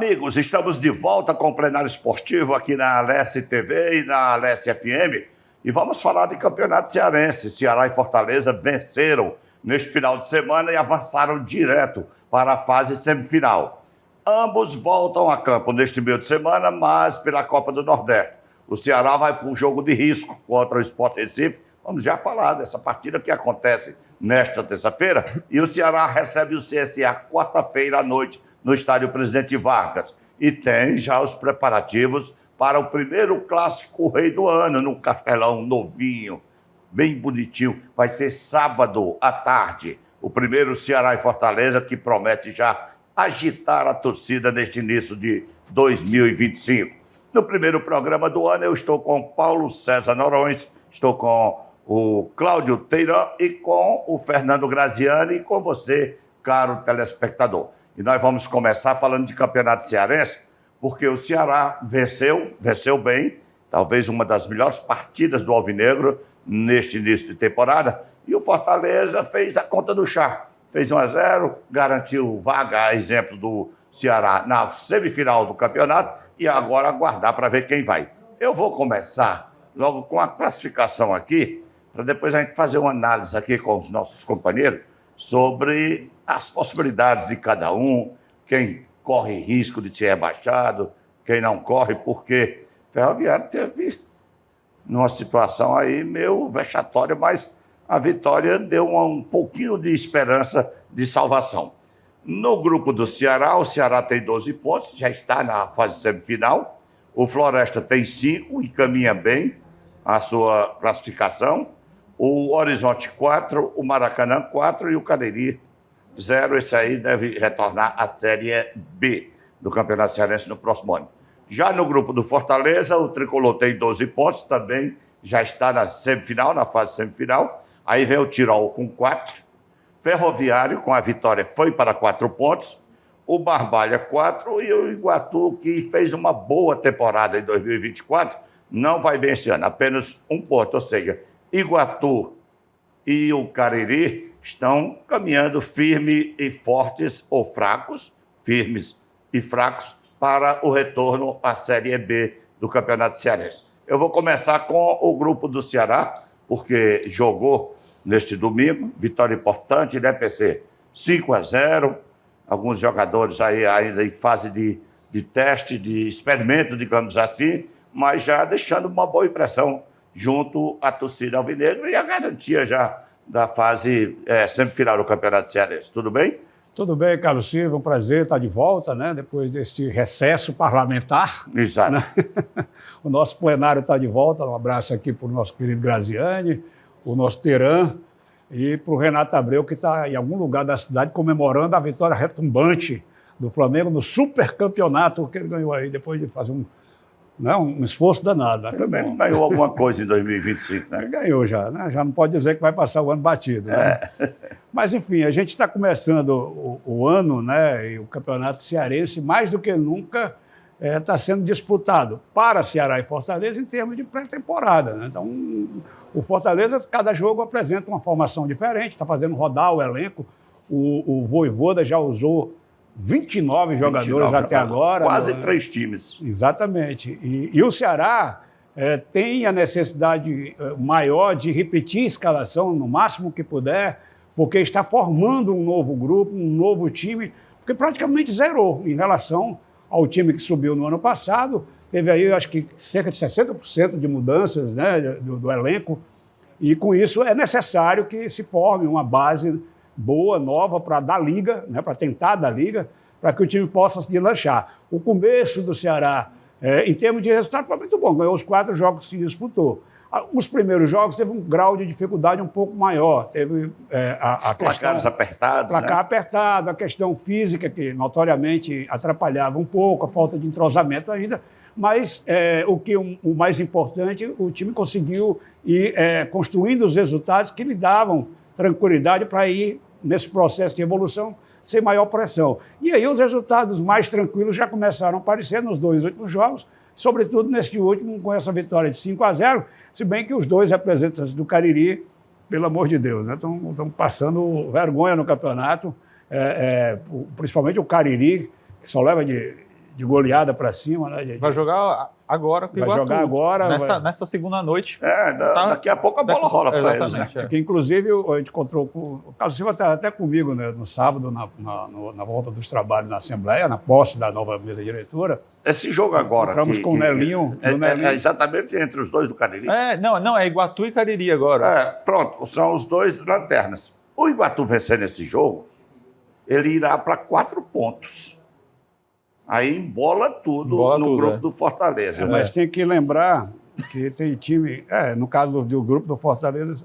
Amigos, estamos de volta com o Plenário Esportivo aqui na Alesse TV e na Alesse FM e vamos falar de campeonato cearense. Ceará e Fortaleza venceram neste final de semana e avançaram direto para a fase semifinal. Ambos voltam a campo neste meio de semana, mas pela Copa do Nordeste. O Ceará vai para um jogo de risco contra o Sport Recife. Vamos já falar dessa partida que acontece nesta terça-feira. E o Ceará recebe o CSA quarta-feira à noite no estádio Presidente Vargas. E tem já os preparativos para o primeiro clássico rei do ano, no Castelão novinho, bem bonitinho. Vai ser sábado à tarde. O primeiro Ceará e Fortaleza, que promete já agitar a torcida neste início de 2025. No primeiro programa do ano, eu estou com Paulo César Norões, estou com o Cláudio Teirã e com o Fernando Graziani e com você, caro telespectador. E nós vamos começar falando de campeonato cearense, porque o Ceará venceu bem, talvez uma das melhores partidas do Alvinegro neste início de temporada, e o Fortaleza fez a conta do chá, fez 1-0, garantiu vaga, a exemplo do Ceará, na semifinal do campeonato, e agora aguardar para ver quem vai. Eu vou começar logo com a classificação aqui, para depois a gente fazer uma análise aqui com os nossos companheiros sobre as possibilidades de cada um, quem corre risco de ser rebaixado, quem não corre, porque o Ferroviário teve numa situação aí meio vexatória, mas a vitória deu um pouquinho de esperança de salvação. No grupo do Ceará, o Ceará tem 12 pontos, já está na fase semifinal. O Floresta tem 5 e caminha bem a sua classificação. O Horizonte 4, o Maracanã 4 e o Cariri 0. Esse aí deve retornar à Série B do Campeonato Cearense no próximo ano. Já no grupo do Fortaleza, o Tricolor tem 12 pontos, também já está na semifinal, na fase semifinal. Aí vem o Tirol com 4. Ferroviário, com a vitória, foi para 4 pontos. O Barbalha, 4. E o Iguatu, que fez uma boa temporada em 2024, não vai bem esse ano, apenas 1 ponto. Ou seja, Iguatu e o Cariri estão caminhando firmes e fortes, ou fracos, firmes e fracos, para o retorno à Série B do Campeonato Cearense. Eu vou começar com o grupo do Ceará, porque jogou neste domingo, vitória importante, né, PC? 5-0, alguns jogadores aí ainda em fase de teste, de experimento, digamos assim, mas já deixando uma boa impressão junto à torcida alvinegra e a garantia já da fase semifinal do Campeonato Cearense. Tudo bem? Tudo bem, Carlos Silva, um prazer estar de volta, né? Depois deste recesso parlamentar. Exato. Né? O nosso plenário está de volta. Um abraço aqui para o nosso querido Graziani, o nosso Teirã, e para o Renato Abreu, que está em algum lugar da cidade comemorando a vitória retumbante do Flamengo no supercampeonato que ele ganhou aí, depois de fazer um esforço danado. Né? Também ganhou alguma coisa em 2025, né? Ganhou já, né? Já não pode dizer que vai passar o ano batido. Né? Mas, enfim, a gente está começando o ano, né? E o Campeonato Cearense, mais do que nunca, está sendo disputado para Ceará e Fortaleza em termos de pré-temporada. Né? Então, o Fortaleza, cada jogo apresenta uma formação diferente, está fazendo rodar o elenco. O Vojvoda já usou 29 jogadores até agora. Quase 3 times. Exatamente. E o Ceará tem a necessidade maior de repetir a escalação no máximo que puder, porque está formando um novo grupo, um novo time, porque praticamente zerou em relação ao time que subiu no ano passado. Teve aí, acho que, cerca de 60% de mudanças, né, do elenco, e com isso é necessário que se forme uma base boa, nova, para dar liga, né, para tentar dar liga, para que o time possa se deslanchar. O começo do Ceará, em termos de resultado, foi muito bom, ganhou os 4 jogos que se disputou. Os primeiros jogos teve um grau de dificuldade um pouco maior, teve os placares apertados. Placar apertado, a questão física, que notoriamente atrapalhava um pouco, a falta de entrosamento ainda, mas o mais importante, o time conseguiu ir construindo os resultados que lhe davam tranquilidade para ir nesse processo de evolução sem maior pressão. E aí os resultados mais tranquilos já começaram a aparecer nos 2 últimos jogos, sobretudo neste último, com essa vitória de 5-0, se bem que os 2 representantes do Cariri, pelo amor de Deus, né, estão passando vergonha no campeonato, principalmente o Cariri, que só leva de de goleada para cima, né? Vai jogar agora com o Iguatu. Vai jogar agora. Nesta segunda noite. Daqui a pouco a bola rola para eles, né? Porque, inclusive, a gente encontrou com... O Carlos Silva estava até comigo, né, no sábado, na volta dos trabalhos na Assembleia, na posse da nova mesa diretora. Esse jogo agora... Encontramos com o Nelinho. É exatamente entre os dois do Cariri. Não, é Iguatu e Cariri agora. Pronto, são os dois lanternas. O Iguatu vencer nesse jogo, ele irá para 4 pontos. Aí embola tudo no grupo do Fortaleza. Mas tem que lembrar que tem time... no caso do grupo do Fortaleza...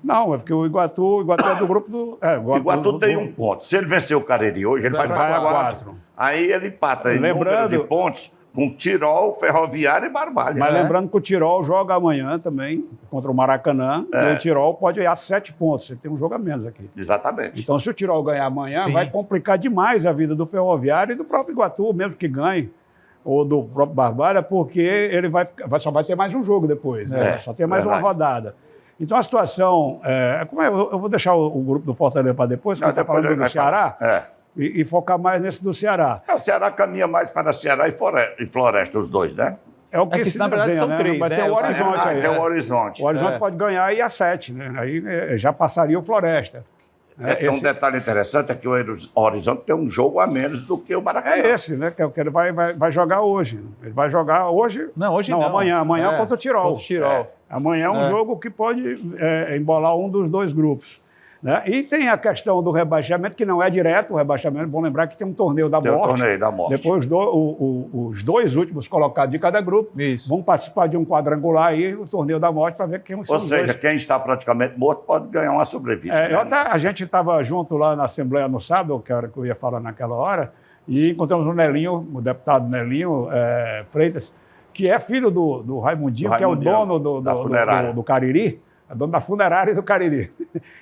Não, é porque o Iguatu é do grupo do... O Iguatu tem 1 ponto. Se ele vencer o Cariri hoje, ele vai para 4. Aí ele empata em número de pontos com Tirol, Ferroviário e Barbalha. Mas lembrando que o Tirol joga amanhã também contra o Maracanã. E o Tirol pode ir a 7 pontos. Ele tem um jogo a menos aqui. Exatamente. Então, se o Tirol ganhar amanhã, vai complicar demais a vida do Ferroviário e do próprio Iguatu, mesmo que ganhe, ou do próprio Barbalha, porque ele só vai ter mais um jogo depois. Só tem mais uma rodada. Então, a situação... eu vou deixar o grupo do Fortaleza para depois, porque está falando do Ceará. E focar mais nesse do Ceará. O Ceará caminha mais para Ceará e Floresta, os dois, né? É o que se na verdade desenha, são 3, Mas tem o Horizonte aí. Tem o Horizonte. O Horizonte pode ganhar e ir a 7, né? Aí já passaria o Floresta. Um detalhe interessante é que o Horizonte tem um jogo a menos do que o Maracanã. É esse, né? Que é o que ele vai jogar hoje. Ele vai jogar hoje... Não, hoje não. Amanhã contra o Tirol. Contra o Tirol. Amanhã é um jogo que pode embolar um dos dois grupos. Né? E tem a questão do rebaixamento, que não é direto o rebaixamento. Vamos lembrar que tem um torneio da morte. Tem um torneio da morte. Depois, os 2 últimos colocados de cada grupo vão participar de um quadrangular aí, o torneio da morte, para ver quem são os dois. Ou seja, quem está praticamente morto pode ganhar uma sobrevida. A gente estava junto lá na Assembleia no sábado, que era que eu ia falar naquela hora, e encontramos o Nelinho, o deputado Nelinho Freitas, que é filho do Raimundinho, que é o dono do Cariri. É dono da funerária do Cariri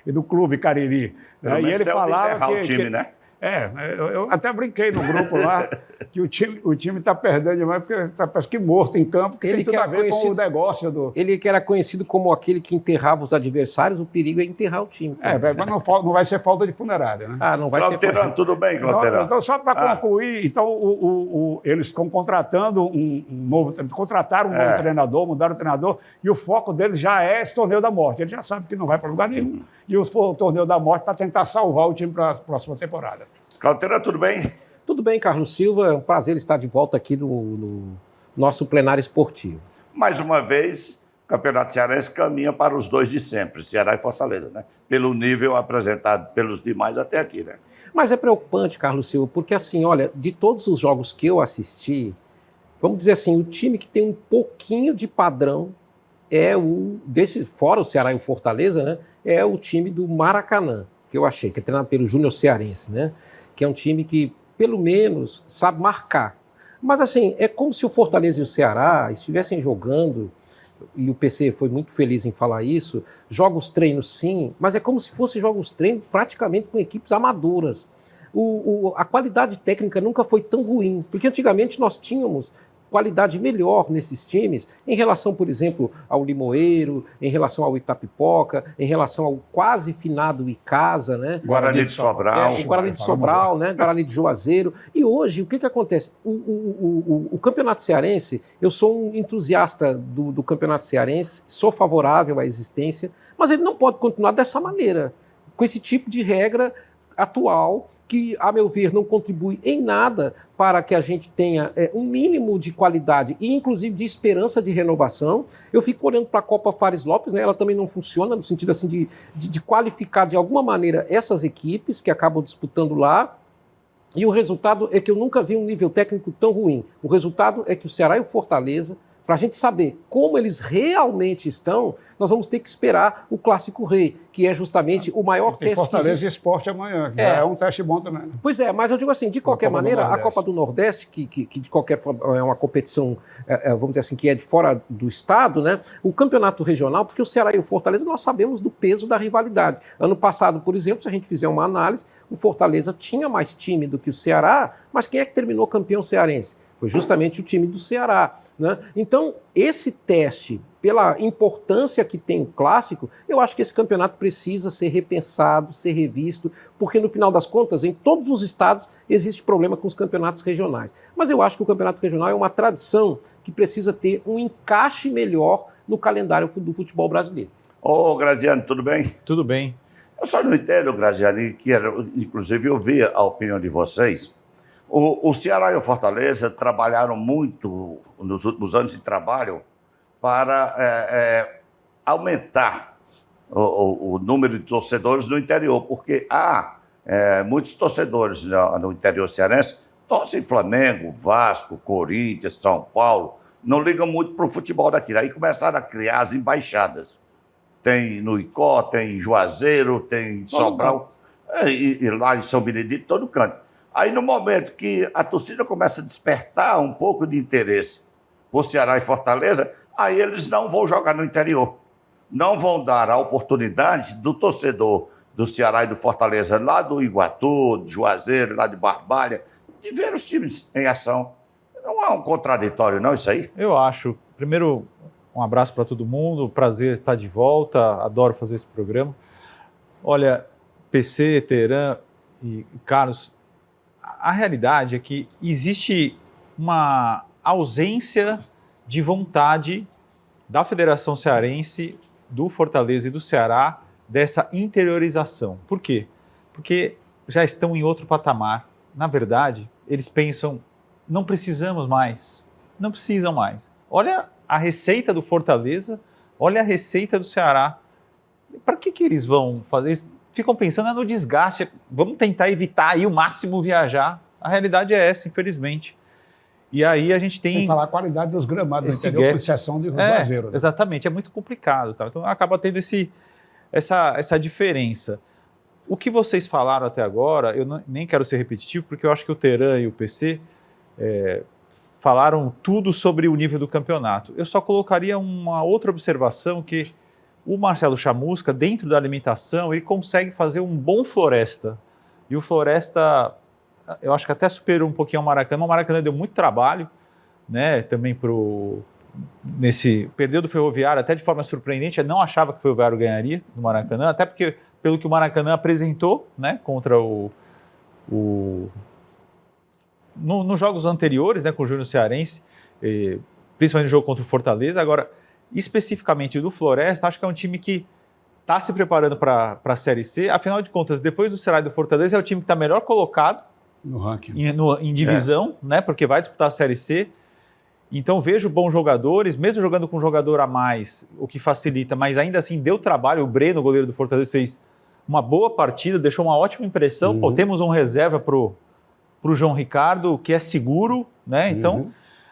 e do clube Cariri. E ele falava que... o time, né? Eu até brinquei no grupo lá que o time está perdendo demais porque está parece que morto em campo, que tem tudo a ver com o negócio do... Ele que era conhecido como aquele que enterrava os adversários, o perigo é enterrar o time. Mas não vai ser falta de funerária, né? Não vai ser falta. Tudo bem, Clauterano? Então, só para concluir, eles estão contratando um novo... Contrataram um novo treinador, mudaram o treinador, e o foco deles já é esse torneio da morte. Ele já sabe que não vai para lugar nenhum. E o torneio da morte para tentar salvar o time para a próxima temporada. Clauterano, tudo bem? Tudo bem, Carlos Silva. É um prazer estar de volta aqui no nosso plenário esportivo. Mais uma vez, o Campeonato Cearense caminha para os 2 de sempre, Ceará e Fortaleza, né? Pelo nível apresentado pelos demais até aqui, né? Mas é preocupante, Carlos Silva, porque assim, olha, de todos os jogos que eu assisti, vamos dizer assim, o time que tem um pouquinho de padrão fora o Ceará e o Fortaleza, né? É o time do Maracanã, que eu achei, que é treinado pelo Júnior Cearense, né? Que é um time que, pelo menos, sabe marcar. Mas, assim, é como se o Fortaleza e o Ceará estivessem jogando, e o PC foi muito feliz em falar isso, jogos-treinos sim, mas é como se fossem jogos-treinos praticamente com equipes amadoras. A qualidade técnica nunca foi tão ruim, porque antigamente nós tínhamos qualidade melhor nesses times, em relação, por exemplo, ao Limoeiro, em relação ao Itapipoca, em relação ao quase finado Icasa, né? Guarani de Sobral. O Guarani de Sobral, né? Guarani de Juazeiro. E hoje, o que acontece? O Campeonato Cearense, eu sou um entusiasta do Campeonato Cearense, sou favorável à existência, mas ele não pode continuar dessa maneira, com esse tipo de regra atual, que, a meu ver, não contribui em nada para que a gente tenha um mínimo de qualidade e, inclusive, de esperança de renovação. Eu fico olhando para a Copa Fares Lopes, né? Ela também não funciona no sentido assim, de qualificar de alguma maneira essas equipes que acabam disputando lá. E o resultado é que eu nunca vi um nível técnico tão ruim. O resultado é que o Ceará e o Fortaleza, para a gente saber como eles realmente estão, nós vamos ter que esperar o Clássico Rei, que é justamente o maior teste. Fortaleza e Sport amanhã, que é um teste bom também. Né? Pois é, mas eu digo assim, de qualquer maneira, a Copa do Nordeste, que de qualquer forma é uma competição, vamos dizer assim, que é de fora do estado, né? O campeonato regional, porque o Ceará e o Fortaleza, nós sabemos do peso da rivalidade. Ano passado, por exemplo, se a gente fizer uma análise, o Fortaleza tinha mais time do que o Ceará, mas quem é que terminou campeão cearense? Foi justamente o time do Ceará, né? Então, esse teste, pela importância que tem o clássico, eu acho que esse campeonato precisa ser repensado, ser revisto, porque no final das contas, em todos os estados, existe problema com os campeonatos regionais. Mas eu acho que o campeonato regional é uma tradição que precisa ter um encaixe melhor no calendário do futebol brasileiro. Ô, Graziano, tudo bem? Tudo bem. Eu só não entendo, Graziano, inclusive eu vi a opinião de vocês. O Ceará e o Fortaleza trabalharam muito nos últimos anos de trabalho para aumentar o número de torcedores no interior, porque há muitos torcedores no interior cearense, torcem Flamengo, Vasco, Corinthians, São Paulo, não ligam muito para o futebol daquilo. Aí começaram a criar as embaixadas. Tem no Icó, tem em Juazeiro, tem em Sobral, e lá em São Benedito, todo canto. Aí, no momento que a torcida começa a despertar um pouco de interesse por Ceará e Fortaleza, aí eles não vão jogar no interior. Não vão dar a oportunidade do torcedor do Ceará e do Fortaleza, lá do Iguatu, de Juazeiro, lá de Barbalha, de ver os times em ação. Não é um contraditório, não, isso aí? Eu acho. Primeiro, um abraço para todo mundo, prazer estar de volta, adoro fazer esse programa. Olha, PC, Teran e Carlos, a realidade é que existe uma ausência de vontade da Federação Cearense, do Fortaleza e do Ceará dessa interiorização. Por quê? Porque já estão em outro patamar. Na verdade, eles pensam, não precisamos mais, não precisam mais. Olha a receita do Fortaleza, olha a receita do Ceará. Para que eles vão fazer isso? Ficam pensando no desgaste, vamos tentar evitar aí o máximo viajar. A realidade é essa, infelizmente. E aí a gente tem... Sem falar a qualidade dos gramados do interior, com exceção de Juazeiro. Né? Exatamente, é muito complicado. Tá? Então acaba tendo essa diferença. O que vocês falaram até agora, eu nem quero ser repetitivo, porque eu acho que o Teran e o PC falaram tudo sobre o nível do campeonato. Eu só colocaria uma outra observação que o Marcelo Chamusca, dentro da alimentação, ele consegue fazer um bom Floresta. E o Floresta, eu acho que até superou um pouquinho o Maracanã. O Maracanã deu muito trabalho, né? Também perdeu do Ferroviário até de forma surpreendente. Eu não achava que o Ferroviário ganharia no Maracanã, até porque, pelo que o Maracanã apresentou, né? Contra nos jogos anteriores, né? Com o Júnior Cearense, principalmente no jogo contra o Fortaleza. Agora, especificamente do Floresta, acho que é um time que está se preparando para a Série C. Afinal de contas, depois do Ceará e do Fortaleza, é o time que está melhor colocado no ranking, em divisão, né? Porque vai disputar a Série C. Então vejo bons jogadores, mesmo jogando com um jogador a mais, o que facilita, mas ainda assim deu trabalho. O Breno, goleiro do Fortaleza, fez uma boa partida, deixou uma ótima impressão. Pô, temos um reserva pro João Ricardo, que é seguro, né? Então...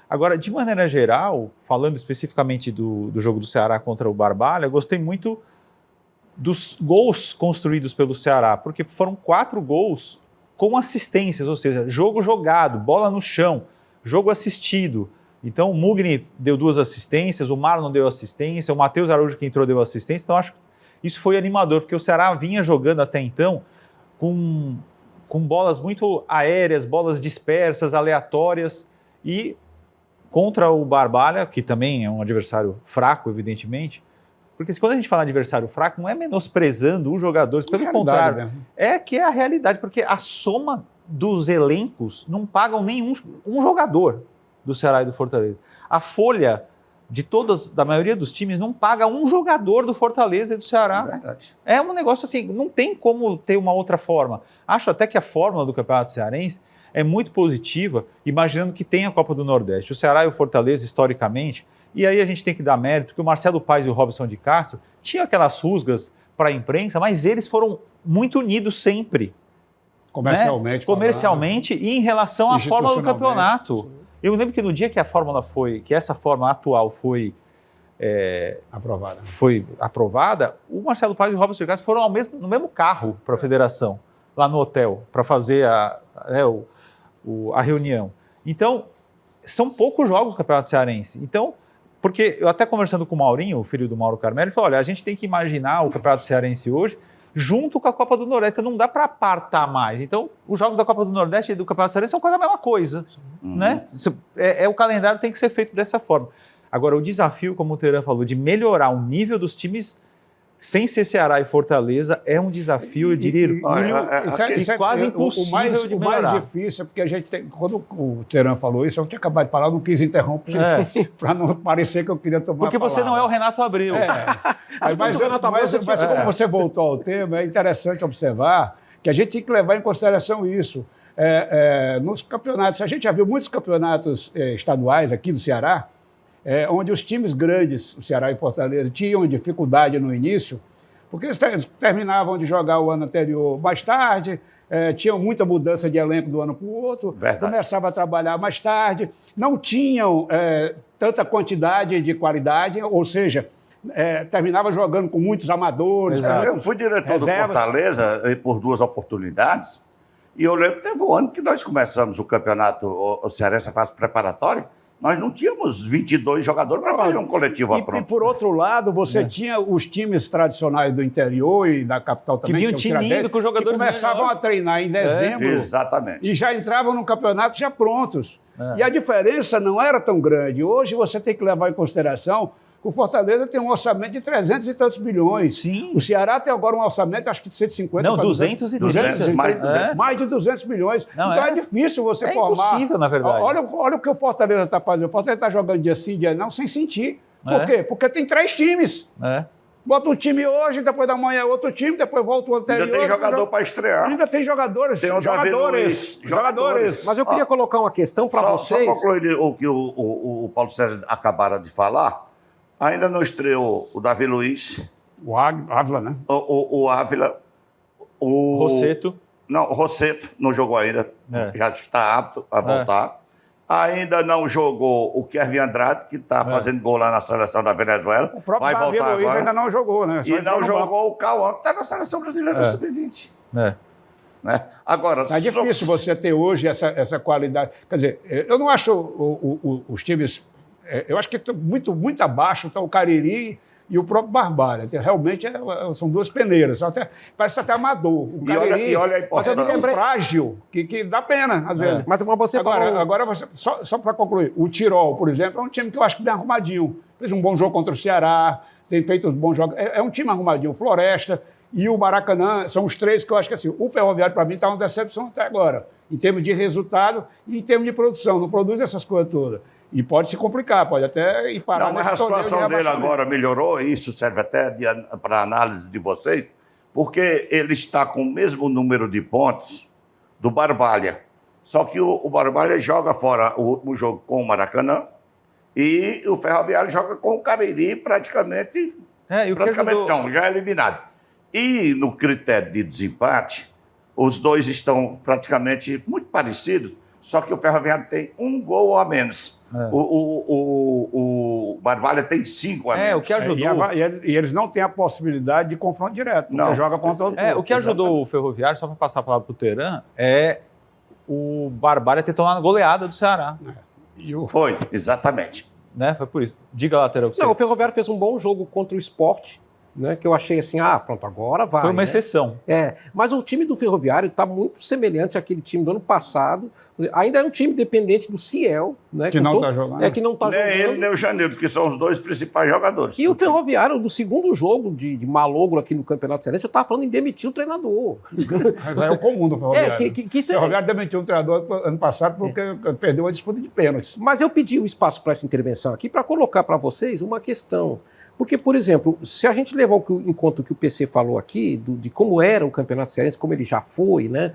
Agora, de maneira geral, falando especificamente do jogo do Ceará contra o Barbalha, gostei muito dos gols construídos pelo Ceará, porque foram 4 gols com assistências, ou seja, jogo jogado, bola no chão, jogo assistido. Então, o Mugni deu 2 assistências, o Marlon deu assistência, o Matheus Araújo que entrou deu assistência. Então, acho que isso foi animador, porque o Ceará vinha jogando até então com bolas muito aéreas, bolas dispersas, aleatórias, e contra o Barbalha, que também é um adversário fraco, evidentemente, porque quando a gente fala adversário fraco, não é menosprezando os jogadores, pelo contrário, é que é a realidade, porque a soma dos elencos não pagam nenhum jogador do Ceará e do Fortaleza. A folha da maioria dos times não paga um jogador do Fortaleza e do Ceará. Verdade. É um negócio assim, não tem como ter uma outra forma. Acho até que a fórmula do Campeonato Cearense é muito positiva, imaginando que tem a Copa do Nordeste. O Ceará e o Fortaleza, historicamente, e aí a gente tem que dar mérito, que o Marcelo Paes e o Robson de Castro tinham aquelas rusgas para a imprensa, mas eles foram muito unidos sempre. Comercialmente. Né? Comercialmente e em relação à fórmula do campeonato. Eu lembro que no dia que essa fórmula atual foi aprovada, o Marcelo Paes e o Robson de Castro foram no mesmo carro para a federação, lá no hotel, para fazer a reunião. Então, são poucos jogos do Campeonato Cearense. Então, porque eu até conversando com o Maurinho, o filho do Mauro Carmelo, ele falou, olha, a gente tem que imaginar o Campeonato Cearense hoje junto com a Copa do Nordeste. Então não dá para apartar mais. Então, os jogos da Copa do Nordeste e do Campeonato Cearense são quase a mesma coisa. Né? O calendário tem que ser feito dessa forma. Agora, o desafio, como o Teran falou, de melhorar o nível dos times sem ser Ceará e Fortaleza é um desafio, eu diria, quase impossível de melhorar. O mais difícil é porque a gente tem... Quando o Teran falou isso, eu tinha acabado de falar, eu não quis interromper para não parecer que eu queria tomar porque você não é o Renato Abreu. Mas como você voltou ao tema, é interessante observar que a gente tem que levar em consideração isso. Nos campeonatos, a gente já viu muitos campeonatos estaduais aqui do Ceará, onde os times grandes, o Ceará e Fortaleza, tinham dificuldade no início, porque eles terminavam de jogar o ano anterior mais tarde, tinham muita mudança de elenco do ano para o outro, começavam a trabalhar mais tarde, não tinham tanta quantidade de qualidade, ou seja, terminava jogando com muitos amadores. Eu fui diretor do Fortaleza por 2 oportunidades, e eu lembro que teve um ano que nós começamos o campeonato, o Cearense, a fase preparatória, nós não tínhamos 22 jogadores para fazer um coletivo a pronto. E, por outro lado, você tinha os times tradicionais do interior e da capital também, que vinham tinindo com os jogadores que começavam a treinar em dezembro. Exatamente. E já entravam no campeonato já prontos. E a diferença não era tão grande. Hoje você tem que levar em consideração que o Fortaleza tem um orçamento de 300 e tantos bilhões. Sim. O Ceará tem agora um orçamento, acho que de 150. Não, 200 mais de 200 bilhões. Não, então é difícil você formar. É impossível, na verdade. Olha o que o Fortaleza está fazendo. O Fortaleza está jogando dia sim, dia não, sem sentir. Por quê? Porque tem 3 times. Bota um time hoje, depois da manhã outro time, depois volta o anterior. Ainda tem jogador para estrear. Ainda tem jogadores. Tem o jogadores. Mas eu queria colocar uma questão para vocês. Só concluir o que o Paulo César acabara de falar. Ainda não estreou o Davi Luiz. O Ávila, né? O Ávila. O Rosseto. Não, o Rosseto não jogou ainda. Já está apto a voltar. Ainda não jogou o Kevin Andrade, que está fazendo gol lá na seleção da Venezuela. O próprio Vai voltar Luiz agora. ainda não jogou, né? E não jogou o Cauã, que está na seleção brasileira sub-20. Né? Agora, é difícil você ter hoje essa qualidade. Quer dizer, eu não acho os times... Eu acho que muito abaixo está o Cariri e o próprio Barbalha. Realmente são 2 peneiras. Parece até amador. O Cariri, e olha a importância. é frágil, que dá pena, às vezes. Mas você agora só para concluir, o Tirol, por exemplo, é um time que eu acho que bem arrumadinho. Fez um bom jogo contra o Ceará, tem feito um bom jogo. É um time arrumadinho. O Floresta e o Maracanã são os 3 que eu acho que assim, o Ferroviário, para mim, está uma decepção até agora, em termos de resultado e em termos de produção. Não produz essas coisas todas. E pode se complicar, pode até ir parar. Não, mas a situação dele agora melhorou, e isso serve até para análise de vocês, porque ele está com o mesmo número de pontos do Barbalha. Só que o Barbalha joga fora o último jogo com o Maracanã e o Ferroviário joga com o Cariri praticamente não, já é eliminado. E no critério de desempate, os 2 estão praticamente muito parecidos, só que o Ferroviário tem 1 gol a menos. O Barbalha tem 5 a menos. O que ajudou. E eles não têm a possibilidade de confronto direto, porque não. Joga contra outro. O que ajudou o Ferroviário, só para passar a palavra para o Teran, é o Barbalha ter tomado a goleada do Ceará. Foi, exatamente. Foi por isso. Diga lá, Teran. O Ferroviário fez um bom jogo contra o Sport. Que eu achei assim, pronto, agora vai. Foi uma exceção. Mas o time do Ferroviário está muito semelhante àquele time do ano passado. Ainda é um time dependente do Ciel, que não está jogando. Que não está jogando. Nem ele, nem o Janildo, que são os 2 principais jogadores. E o Ferroviário, do segundo jogo de malogro aqui no Campeonato Cearense, eu estava falando em demitir o treinador. Mas é o comum do Ferroviário. O Ferroviário demitiu um treinador ano passado porque perdeu a disputa de pênaltis. Mas eu pedi o espaço para essa intervenção aqui para colocar para vocês uma questão. Porque, por exemplo, se a gente levar em conta o que o PC falou aqui, de como era o Campeonato Cearense, como ele já foi, né?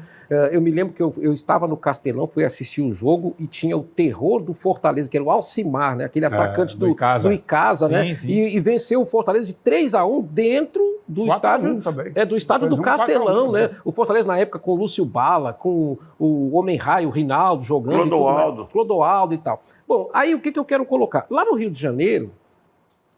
Eu me lembro que eu estava no Castelão, fui assistir o jogo e tinha o terror do Fortaleza, que era o Alcimar, né? Aquele atacante do Icasa, né? Sim. E venceu o Fortaleza de 3-1 dentro do estádio, do estádio do Castelão, né? O Fortaleza, na época, com o Lúcio Bala, com o Homem-Raio, o Rinaldo jogando. Clodoaldo e tal. Bom, aí o que eu quero colocar? Lá no Rio de Janeiro,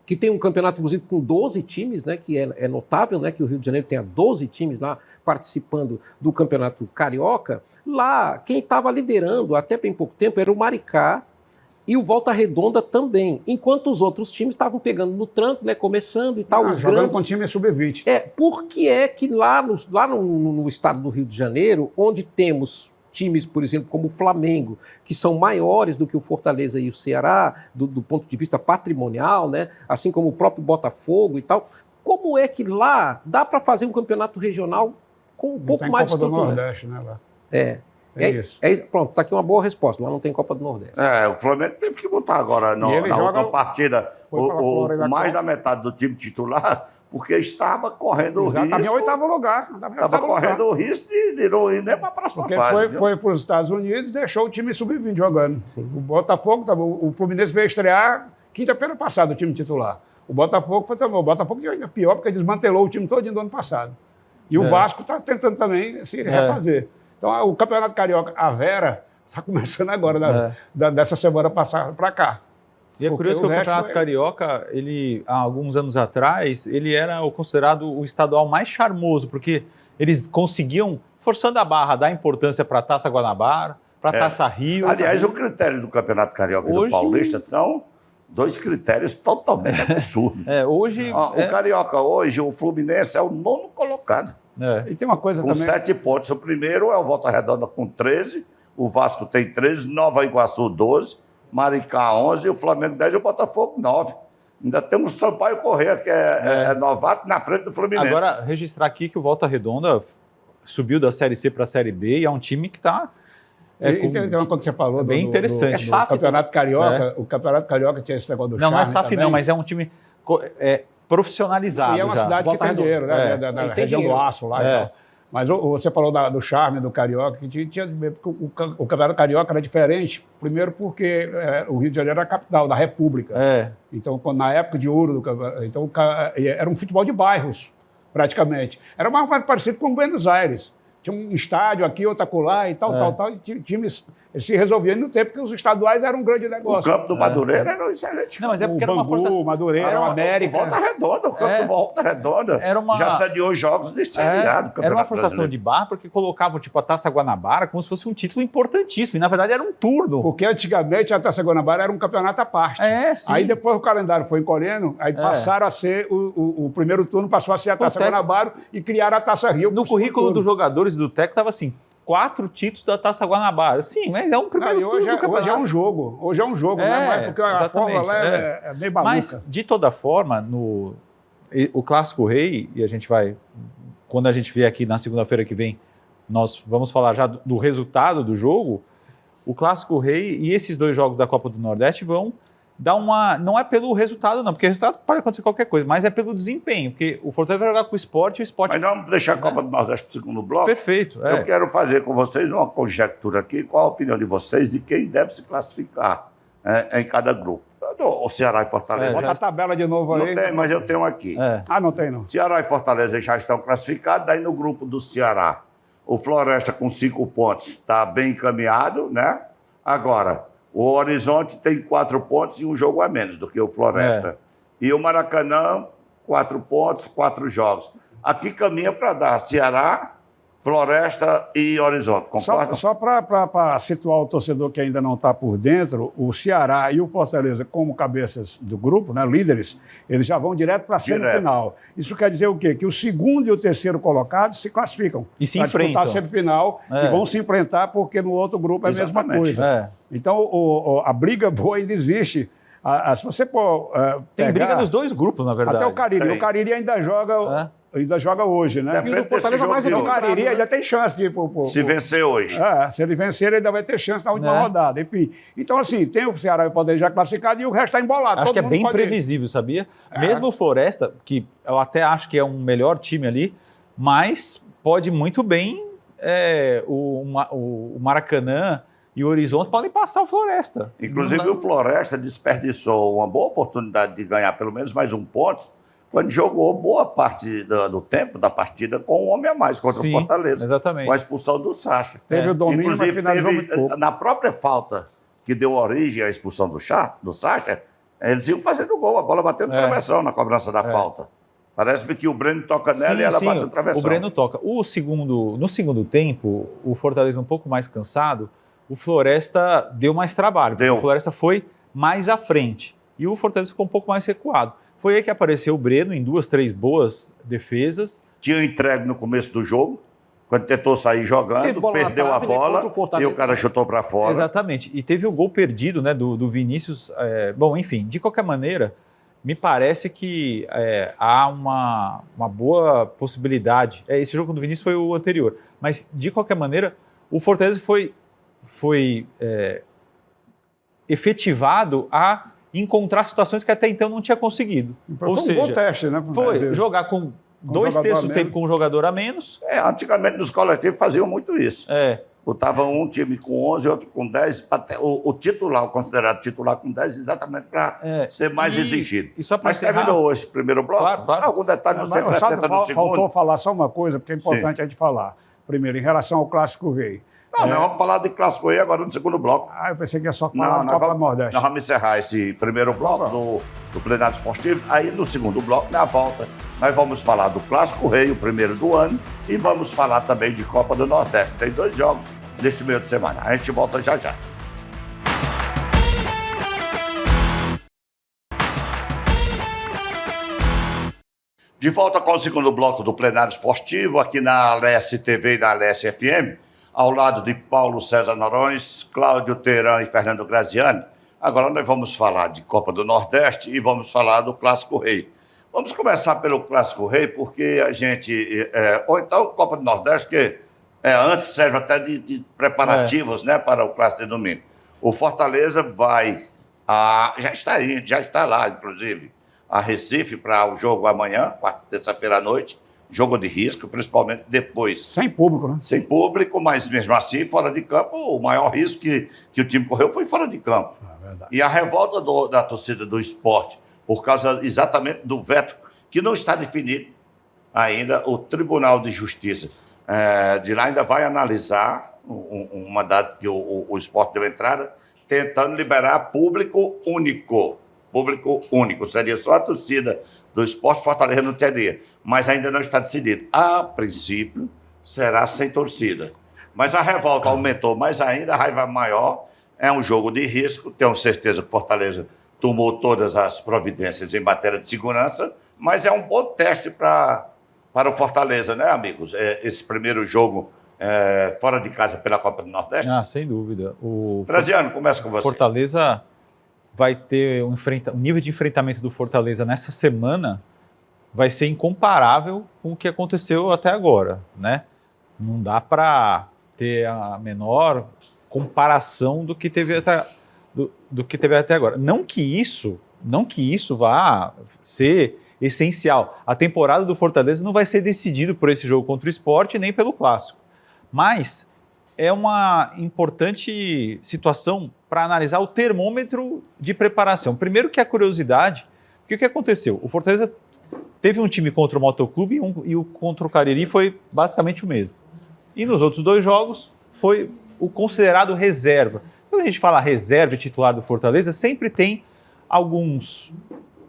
que tem um campeonato, inclusive, com 12 times, né, que é notável, né, que o Rio de Janeiro tenha 12 times lá participando do campeonato carioca. Lá, quem estava liderando até bem pouco tempo era o Maricá, E o Volta Redonda também, enquanto os outros times estavam pegando no tranco, né, começando e tal, os jogando grandes... com time sub-20. Por que é que lá no estado do Rio de Janeiro, onde temos times, por exemplo, como o Flamengo, que são maiores do que o Fortaleza e o Ceará, do ponto de vista patrimonial, né, assim como o próprio Botafogo e tal, como é que lá dá para fazer um campeonato regional com um pouco mais de Copa do estrutura? Nordeste, né, lá. É isso. Pronto, está aqui uma boa resposta. Lá não tem Copa do Nordeste. O Flamengo teve que botar agora na última partida mais da metade do time titular, porque estava correndo o risco. Estava em oitavo lugar. Estava correndo o risco de não ir nem para a próxima fase. Porque foi para os Estados Unidos e deixou o time sub-20 jogando. Sim. O Botafogo, o Fluminense veio estrear quinta-feira passada, o time titular. O Botafogo foi ainda pior, porque desmantelou o time todo do ano passado. E o Vasco está tentando também se refazer. Então, o Campeonato Carioca, a Vera, está começando agora, dessa semana passada para cá. E é curioso que o Campeonato Carioca, ele, há alguns anos atrás, ele era considerado o estadual mais charmoso, porque eles conseguiam, forçando a barra, dar importância para a Taça Guanabara, para a Taça Rio. Aliás, o critério do Campeonato Carioca e do Paulista são 2 critérios totalmente absurdos. Hoje... O Carioca hoje, o Fluminense é o 9º colocado. E tem uma coisa com também... 7 pontos. O primeiro é o Volta Redonda com 13, o Vasco tem 13, Nova Iguaçu 12, Maricá 11, e o Flamengo 10 e o Botafogo 9. Ainda temos o Sampaio Corrêa, que é novato, na frente do Fluminense. Agora, registrar aqui que o Volta Redonda subiu da Série C para a Série B e é um time que está... Tem uma coisa que você falou bem interessante. Do Campeonato Carioca. O Campeonato Carioca tinha esse negócio do charme. Não é SAF não, mas é um time profissionalizado. E é uma cidade que tem dinheiro, né? Da região do Aço lá e tal. Mas você falou do charme do Carioca, que o Campeonato Carioca era diferente, primeiro porque o Rio de Janeiro era a capital da República. Então, na época de ouro do Campeonato, então, era um futebol de bairros, praticamente. Era mais parecido com Buenos Aires. Tinha um estádio aqui, outro acolá e tal, e times se resolviam no tempo que os estaduais eram um grande negócio. O campo do Madureira era um excelente. Não, mas é porque era uma força... O Madureira, o América. Volta Redonda, o campo do Volta Redonda já sediou jogos de Série A do Campeonato Era uma forçação de barra, porque colocavam a Taça Guanabara como se fosse um título importantíssimo, e na verdade era um turno. Porque antigamente a Taça Guanabara era um campeonato à parte. Sim. Aí depois o calendário foi encolhendo, aí passaram a ser, o primeiro turno passou a ser a Taça Guanabara e criaram a Taça Rio. No currículo dos jogadores do técnico estava assim, 4 títulos da Taça Guanabara. Sim, mas é um primeiro turno do campeonato. Hoje é um jogo. Hoje é um jogo, né? Porque a forma lá é bem maluca. Mas, de toda forma, o Clássico Rei, e a gente vai, quando a gente vier aqui na segunda-feira que vem, nós vamos falar já do resultado do jogo, o Clássico Rei e esses 2 jogos da Copa do Nordeste vão dar não é pelo resultado não, porque o resultado pode acontecer qualquer coisa, mas é pelo desempenho, porque o Fortaleza vai jogar com o Sport e o Sport... Mas vamos deixar a Copa do Nordeste para o segundo bloco? Perfeito. Eu quero fazer com vocês uma conjectura aqui, qual a opinião de vocês de quem deve se classificar em cada grupo. O Ceará e Fortaleza. Bota a tabela de novo aí. Não tem, mas eu tenho aqui. Não tem não. Ceará e Fortaleza já estão classificados, daí no grupo do Ceará, o Floresta com 5 pontos está bem encaminhado, né? Agora... O Horizonte tem 4 pontos e um jogo a menos do que o Floresta. E o Maracanã, 4 pontos, 4 jogos. Aqui caminha para dar Ceará, Floresta e Horizonte, concorda? Só para situar o torcedor que ainda não está por dentro, o Ceará e o Fortaleza, como cabeças do grupo, né, líderes, eles já vão direto para a semifinal. Isso quer dizer o quê? Que o segundo e o terceiro colocados se classificam. E se enfrentam. Para disputar a semifinal e vão se enfrentar porque no outro grupo é a mesma coisa. Então, a briga boa ainda existe. Se você tem briga dos 2 grupos, na verdade. Até o Cariri. O Cariri ainda joga hoje, né? E o Fortaleza mais o Cariri ainda tem chance de ir se vencer hoje. Se ele vencer, ele ainda vai ter chance na última rodada. Enfim. Então, assim, tem o Ceará e o Fortaleza já classificado e o resto está embolado. Acho que é bem previsível, sabia? Mesmo o Floresta, que eu até acho que é um melhor time ali, mas pode muito bem o Maracanã e o Horizonte podem passar o Floresta. Inclusive, o Floresta desperdiçou uma boa oportunidade de ganhar pelo menos mais 1 ponto quando jogou boa parte do tempo da partida com um homem a mais contra o Fortaleza. Exatamente. Com a expulsão do Sacha. Teve o domínio, inclusive, mas finalizou muito pouco. Na própria falta que deu origem à expulsão do Sacha, eles iam fazendo gol, a bola batendo no travessão na cobrança da falta. Parece-me que o Breno toca nela e ela bate no travessão. O Breno toca. No segundo tempo, o Fortaleza um pouco mais cansado, o Floresta deu mais trabalho. O Floresta foi mais à frente. E o Fortaleza ficou um pouco mais recuado. Foi aí que apareceu o Breno em 2, 3 boas defesas. Tinha entregue no começo do jogo, quando tentou sair jogando, perdeu a bola e o cara chutou para fora. Exatamente. E teve o gol perdido, né, do Vinícius. Bom, enfim, de qualquer maneira, me parece que há uma boa possibilidade. Esse jogo do Vinícius foi o anterior. Mas, de qualquer maneira, o Fortaleza foi efetivado a encontrar situações que até então não tinha conseguido. Ou seja, um bom teste, né? Foi jogar com 2/3 do tempo com um jogador a menos. Antigamente nos coletivos faziam muito isso. Botavam um time com 11, outro com 10, até o titular, o considerado titular com 10, exatamente para ser mais exigido. Mas terminou hoje o primeiro bloco? Claro. Algum detalhe não se acrescenta no segundo? Faltou falar só uma coisa, porque é importante a gente falar. Primeiro, em relação ao Clássico Rei. Não, vamos falar de Clássico Rei agora no segundo bloco. Eu pensei que ia só falar da Copa do Nordeste. Nós vamos encerrar esse primeiro bloco do plenário esportivo. Aí no segundo bloco, na volta, nós vamos falar do Clássico Rei, o primeiro do ano, e vamos falar também de Copa do Nordeste. Tem 2 jogos neste meio de semana. A gente volta já já. De volta com o segundo bloco do plenário esportivo, aqui na Alesse TV e na Alesse FM, ao lado de Paulo César Norões, Cláudio Teran e Fernando Graziani. Agora nós vamos falar de Copa do Nordeste e vamos falar do Clássico Rei. Vamos começar pelo Clássico Rei, porque a gente... ou então Copa do Nordeste, que antes serve até de preparativos, né, para o Clássico de domingo. O Fortaleza vai... já está lá, inclusive, a Recife para o jogo amanhã, terça-feira à noite. Jogo de risco, principalmente depois. Sem público, né? Sem público, mas mesmo assim, fora de campo, o maior risco que o time correu foi fora de campo. Verdade. E a revolta da torcida do esporte, por causa exatamente do veto, que não está definido ainda, o Tribunal de Justiça de lá ainda vai analisar um mandato que o esporte deu entrada, tentando liberar público único. Público único, seria só a torcida do Esporte, Fortaleza não teria, mas ainda não está decidido. A princípio, será sem torcida. Mas a revolta aumentou mais ainda, a raiva maior, é um jogo de risco, tenho certeza que Fortaleza tomou todas as providências em matéria de segurança, mas é um bom teste para o Fortaleza, né, amigos? Esse primeiro jogo fora de casa pela Copa do Nordeste. Sem dúvida. Graziano, começa com você. Fortaleza vai ter um nível de enfrentamento do Fortaleza nessa semana vai ser incomparável com o que aconteceu até agora, né? Não dá para ter a menor comparação do que teve até agora. Não que isso vá ser essencial. A temporada do Fortaleza não vai ser decidida por esse jogo contra o Sport nem pelo Clássico. Mas é uma importante situação para analisar o termômetro de preparação. Primeiro que a curiosidade, porque o que aconteceu? O Fortaleza teve um time contra o Motoclube e o contra o Cariri foi basicamente o mesmo. E nos outros 2 jogos foi o considerado reserva. Quando a gente fala reserva e titular do Fortaleza, sempre tem alguns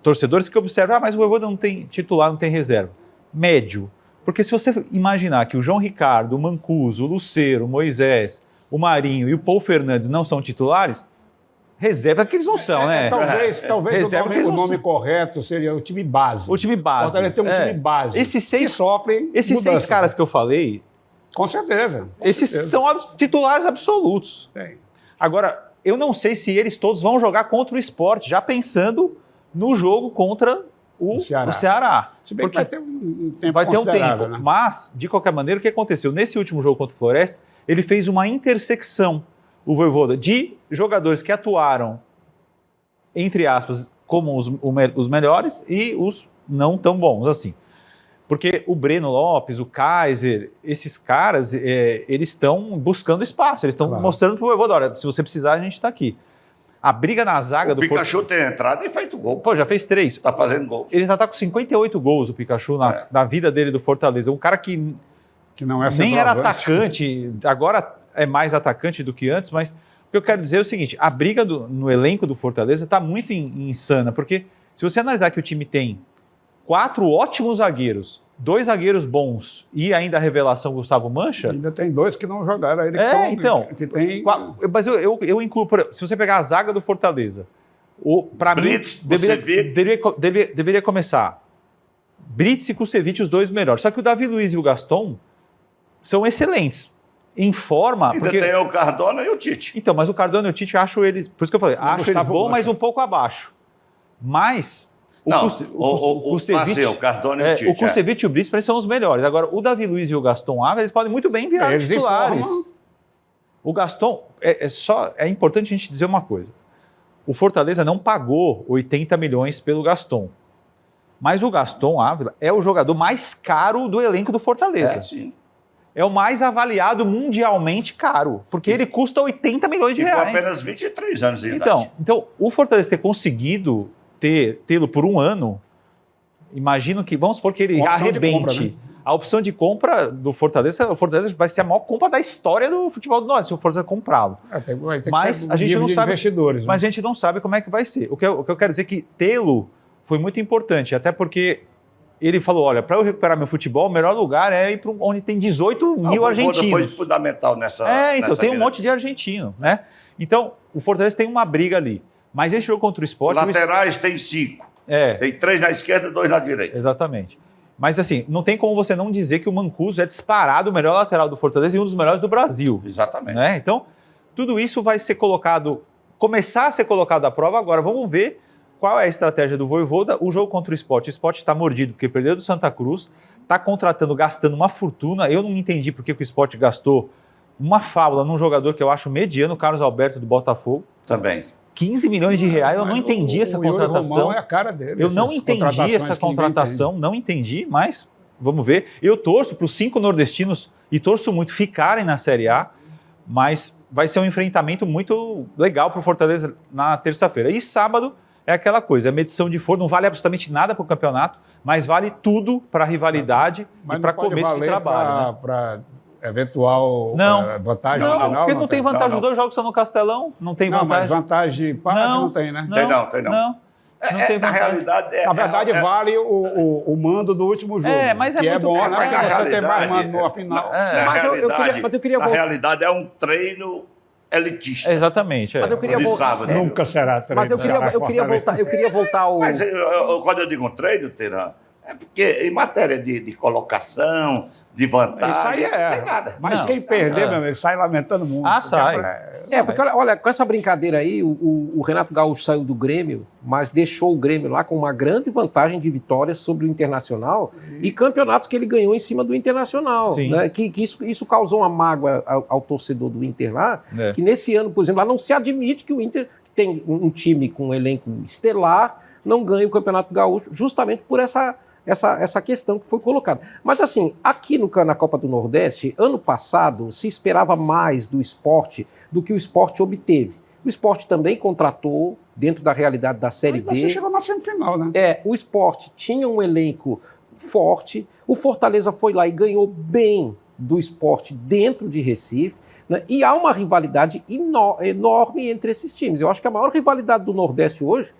torcedores que observam, mas o Vojvoda não tem titular, não tem reserva. Médio. Porque se você imaginar que o João Ricardo, o Mancuso, o Lucero, o Moisés, o Marinho e o Paul Fernandes não são titulares, reserva que eles não são, né? Talvez o nome correto seria o time base. O time base. Fortaleza tem um time base. Esses 6 sofrem Esses mudança. 6 caras que eu falei... Com certeza. São titulares absolutos. Tem. Agora, eu não sei se eles todos vão jogar contra o Sport, já pensando no jogo contra o Ceará. Se bem que vai ter um tempo vai ter um tempo, né? Mas, de qualquer maneira, o que aconteceu? Nesse último jogo contra o Floresta, ele fez uma intersecção, o Vojvoda, de jogadores que atuaram, entre aspas, como os melhores e os não tão bons, assim. Porque o Breno Lopes, o Kaiser, esses caras, eles estão buscando espaço, eles estão mostrando para o Vojvoda, olha, se você precisar, a gente está aqui. A briga na zaga do Pikachu tem entrado e feito gol. Pô, já fez 3. Está fazendo gol. Ele já está com 58 gols, o Pikachu, na vida dele do Fortaleza. Um cara que não é nem era atacante, agora é mais atacante do que antes, mas o que eu quero dizer é o seguinte, a briga no elenco do Fortaleza está muito insana, porque se você analisar que o time tem 4 ótimos zagueiros, 2 zagueiros bons e ainda a revelação Gustavo Mancha... Ainda tem 2 que não jogaram ainda, que então, que tem... Mas eu incluo, se você pegar a zaga do Fortaleza, Para mim, Brits, Kusevich. deveria começar Brits e Kusevich, os dois melhores. Só que o Davi Luiz e o Gaston são excelentes. Em forma... Ainda tem o Cardona e o Tite. Então, mas o Cardona e o Tite, acho eles... Por isso que eu falei, acho eles bons, mas um pouco abaixo. Mas... O Cardona e o Tite. O Kusevich e o Brits, para eles, são os melhores. Agora, o Davi Luiz e o Gaston Ávila, eles podem muito bem virar titulares. O Gaston... É importante a gente dizer uma coisa. O Fortaleza não pagou 80 milhões pelo Gaston. Mas o Gaston Ávila é o jogador mais caro do elenco do Fortaleza. Sim. É o mais avaliado mundialmente caro, porque ele custa 80 milhões de reais. Com apenas 23 anos de idade. Então, o Fortaleza ter conseguido tê-lo por um ano, imagino que, vamos supor que ele arrebente. A opção de compra do Fortaleza, o Fortaleza vai ser a maior compra da história do futebol do Norte, se o Fortaleza comprá-lo. Mas a gente não sabe, investidores, mas a gente não sabe como é que vai ser. O que eu quero dizer é que tê-lo foi muito importante, até porque ele falou, olha, para eu recuperar meu futebol, o melhor lugar é ir para onde tem 18 mil argentinos. Foi fundamental nessa então tem um monte de argentino, né? Então, o Fortaleza tem uma briga ali. Mas esse jogo contra o Sport... Laterais tem 5. Tem 3 na esquerda e 2 na direita. Exatamente. Mas assim, não tem como você não dizer que o Mancuso é disparado o melhor lateral do Fortaleza e um dos melhores do Brasil. Exatamente. Né? Então, tudo isso vai ser começar a ser colocado à prova agora. Vamos ver qual é a estratégia do Vojvoda. O jogo contra o Sport está mordido porque perdeu do Santa Cruz, está gastando uma fortuna. Eu não entendi porque o Sport gastou uma fábula num jogador que eu acho mediano, o Carlos Alberto do Botafogo. Também. 15 milhões de reais, eu não entendi essa contratação. Romão é a cara dele. Eu não entendi essa contratação, não entendi, mas vamos ver. Eu torço para os 5 nordestinos e torço muito ficarem na Série A, mas vai ser um enfrentamento muito legal para o Fortaleza na terça-feira. E sábado é aquela coisa, a medição de força não vale absolutamente nada para o campeonato, mas vale tudo para a rivalidade e para começo de trabalho. Para eventual vantagem não, final? Porque não tem vantagem. Os 2 jogos são no Castelão, não tem vantagem. Mas vantagem não tem, né? Tem não. Na realidade... Na verdade, vale o mando do último jogo. Mas é muito bom, né? Porque você tem mais mando no final. Eu queria na realidade, é um treino elitista. Exatamente. Mas eu queria voltar. Nunca será treino. Mas eu queria voltar ao... Mas quando eu digo um treino, Teran, é porque em matéria de colocação, de vantagem, não tem nada. Mas quem perder, meu amigo, sai lamentando muito. Sai. Porque olha, com essa brincadeira aí, o Renato Gaúcho saiu do Grêmio, mas deixou o Grêmio lá com uma grande vantagem de vitórias sobre o Internacional e campeonatos que ele ganhou em cima do Internacional. Né? Que isso causou uma mágoa ao torcedor do Inter lá, que nesse ano, por exemplo, lá não se admite que o Inter tem um time com um elenco estelar, não ganha o Campeonato Gaúcho, justamente por essa questão que foi colocada. Mas assim, aqui na Copa do Nordeste, ano passado, se esperava mais do Sport do que o Sport obteve. O Sport também contratou, dentro da realidade da Série B. Você chegou na semifinal, né? O Sport tinha um elenco forte, o Fortaleza foi lá e ganhou bem do Sport dentro de Recife, né? E há uma rivalidade enorme entre esses times. Eu acho que a maior rivalidade do Nordeste hoje,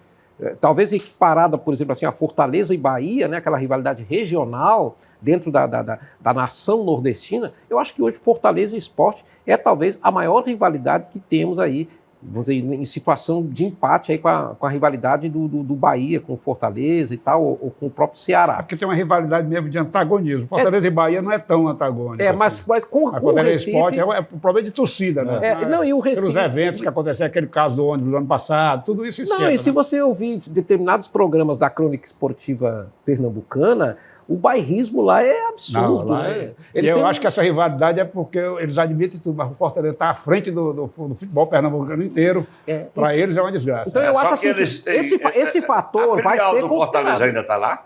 talvez equiparada, por exemplo, assim, a Fortaleza e Bahia, né, aquela rivalidade regional dentro da nação nordestina, eu acho que hoje Fortaleza e Sport é talvez a maior rivalidade que temos aí, vamos dizer, em situação de empate aí com a rivalidade do Bahia com Fortaleza e tal, ou com o próprio Ceará. Porque tem uma rivalidade mesmo de antagonismo. Fortaleza e Bahia não é tão antagônico. Mas com o Recife... Esporte é um problema de torcida, né? E o Recife... Pelos eventos que aconteceram, aquele caso do ônibus do ano passado, tudo isso esquenta. Se você ouvir determinados programas da Crônica Esportiva Pernambucana, o bairrismo lá é absurdo. Né? Eu acho que essa rivalidade é porque eles admitem tudo, mas o Fortaleza está à frente do futebol pernambucano inteiro. Para eles é uma desgraça. Então eu acho assim, esse fator vai ser do Fortaleza ainda está lá?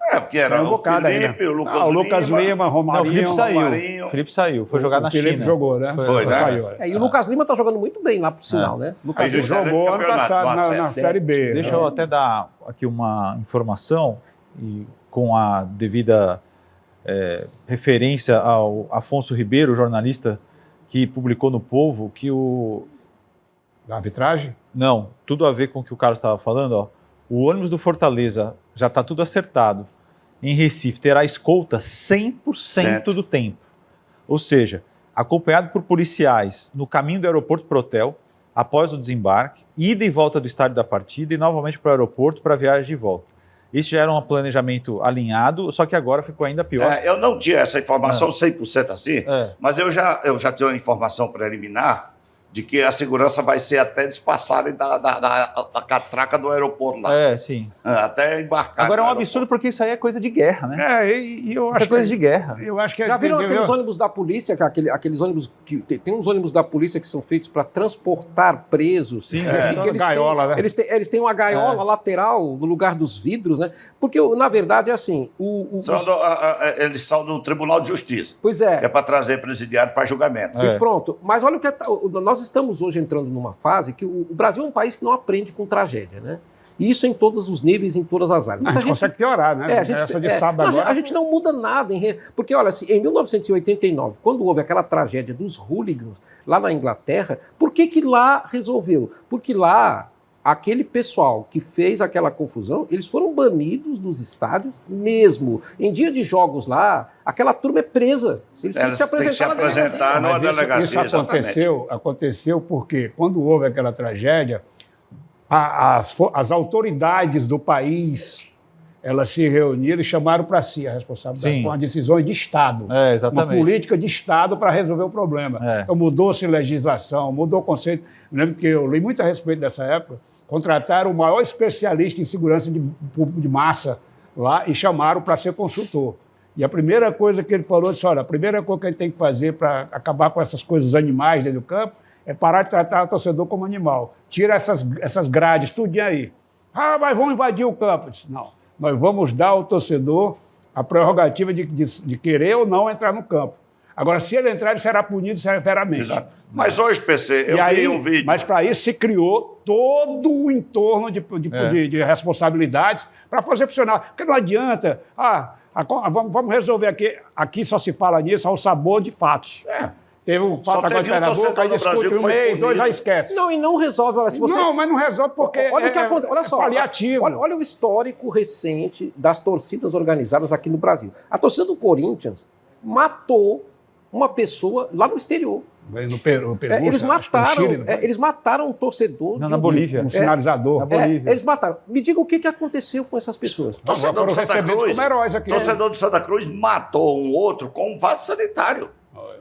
Porque era o Felipe, o Lucas Lima, Romarinho. Não, o Felipe saiu. Foi jogar na China. O Felipe jogou, né? Foi, né? Saiu, e o Lucas Lima está jogando muito bem lá, por sinal, né? Lucas Lima jogou ano passado na Série B. Deixa eu até dar aqui uma informação, e com a devida referência ao Afonso Ribeiro, jornalista que publicou no Povo, que Da arbitragem? Não, tudo a ver com o que o Carlos estava falando, ó. O ônibus do Fortaleza já está tudo acertado. Em Recife terá escolta 100% do tempo. Ou seja, acompanhado por policiais no caminho do aeroporto pro hotel, após o desembarque, ida e volta do estádio da partida e novamente para o aeroporto para a viagem de volta. Isso já era um planejamento alinhado, só que agora ficou ainda pior. Eu não tinha essa informação 100% assim, mas eu já tinha uma informação preliminar de que a segurança vai ser até eles passarem da catraca do aeroporto lá. Sim. Até embarcar. Agora é um absurdo porque isso aí é coisa de guerra, né? Eu isso acho é coisa de guerra. Eu acho que Já viram aqueles ônibus da polícia, aqueles ônibus que tem uns ônibus da polícia que são feitos para transportar presos? Sim, que eles gaiola, né? Eles têm uma gaiola lateral no lugar dos vidros, né? Porque, na verdade, é assim... Eles são do Tribunal de Justiça. Pois é. Que é para trazer presidiário para julgamento. E pronto. Mas olha o que nós estamos hoje entrando numa fase que o Brasil é um país que não aprende com tragédia, né? E isso em todos os níveis, em todas as áreas. Mas a gente consegue piorar, né? Essa de sábado agora. A gente não muda nada. Porque, olha, em 1989, quando houve aquela tragédia dos hooligans lá na Inglaterra, por que lá resolveu? Porque lá, aquele pessoal que fez aquela confusão, eles foram banidos dos estádios mesmo. Em dia de jogos lá, aquela turma é presa. Eles têm que se apresentar numa delegacia. Isso aconteceu porque quando houve aquela tragédia, as autoridades do país, elas se reuniram e chamaram para si a responsabilidade, com as decisões de Estado. Exatamente. Uma política de Estado para resolver o problema. Então mudou-se legislação, mudou o conceito. Eu lembro que eu li muito a respeito dessa época, contrataram o maior especialista em segurança de massa lá e chamaram para ser consultor. E a primeira coisa que ele falou, disse, olha, a primeira coisa que a gente tem que fazer para acabar com essas coisas animais dentro do campo é parar de tratar o torcedor como animal. Tira essas grades, tudinho aí. Mas vão invadir o campo. Eu disse, não, nós vamos dar ao torcedor a prerrogativa de querer ou não entrar no campo. Agora, se ele entrar, ele será punido severamente. Exato. Mas hoje, PC, eu vi um vídeo... Mas para isso se criou todo o entorno de responsabilidades para fazer funcionar. Porque não adianta... vamos resolver aqui. Aqui só se fala nisso ao sabor de fatos. Teve um fato agora em Pernambuco, aí discute um mês, dois já esquece. Não, e não resolve. Olha, se você... Não, mas não resolve porque olha o que acontece. Olha só, paliativo. Olha o histórico recente das torcidas organizadas aqui no Brasil. A torcida do Corinthians matou uma pessoa lá no exterior. No Peru, eles mataram um torcedor. Na Bolívia. Um sinalizador. Na Bolívia. Eles mataram. Me diga o que aconteceu com essas pessoas. Torcedor do Santa Cruz, como heróis aqui. Torcedor do Santa Cruz matou um outro com um vaso sanitário.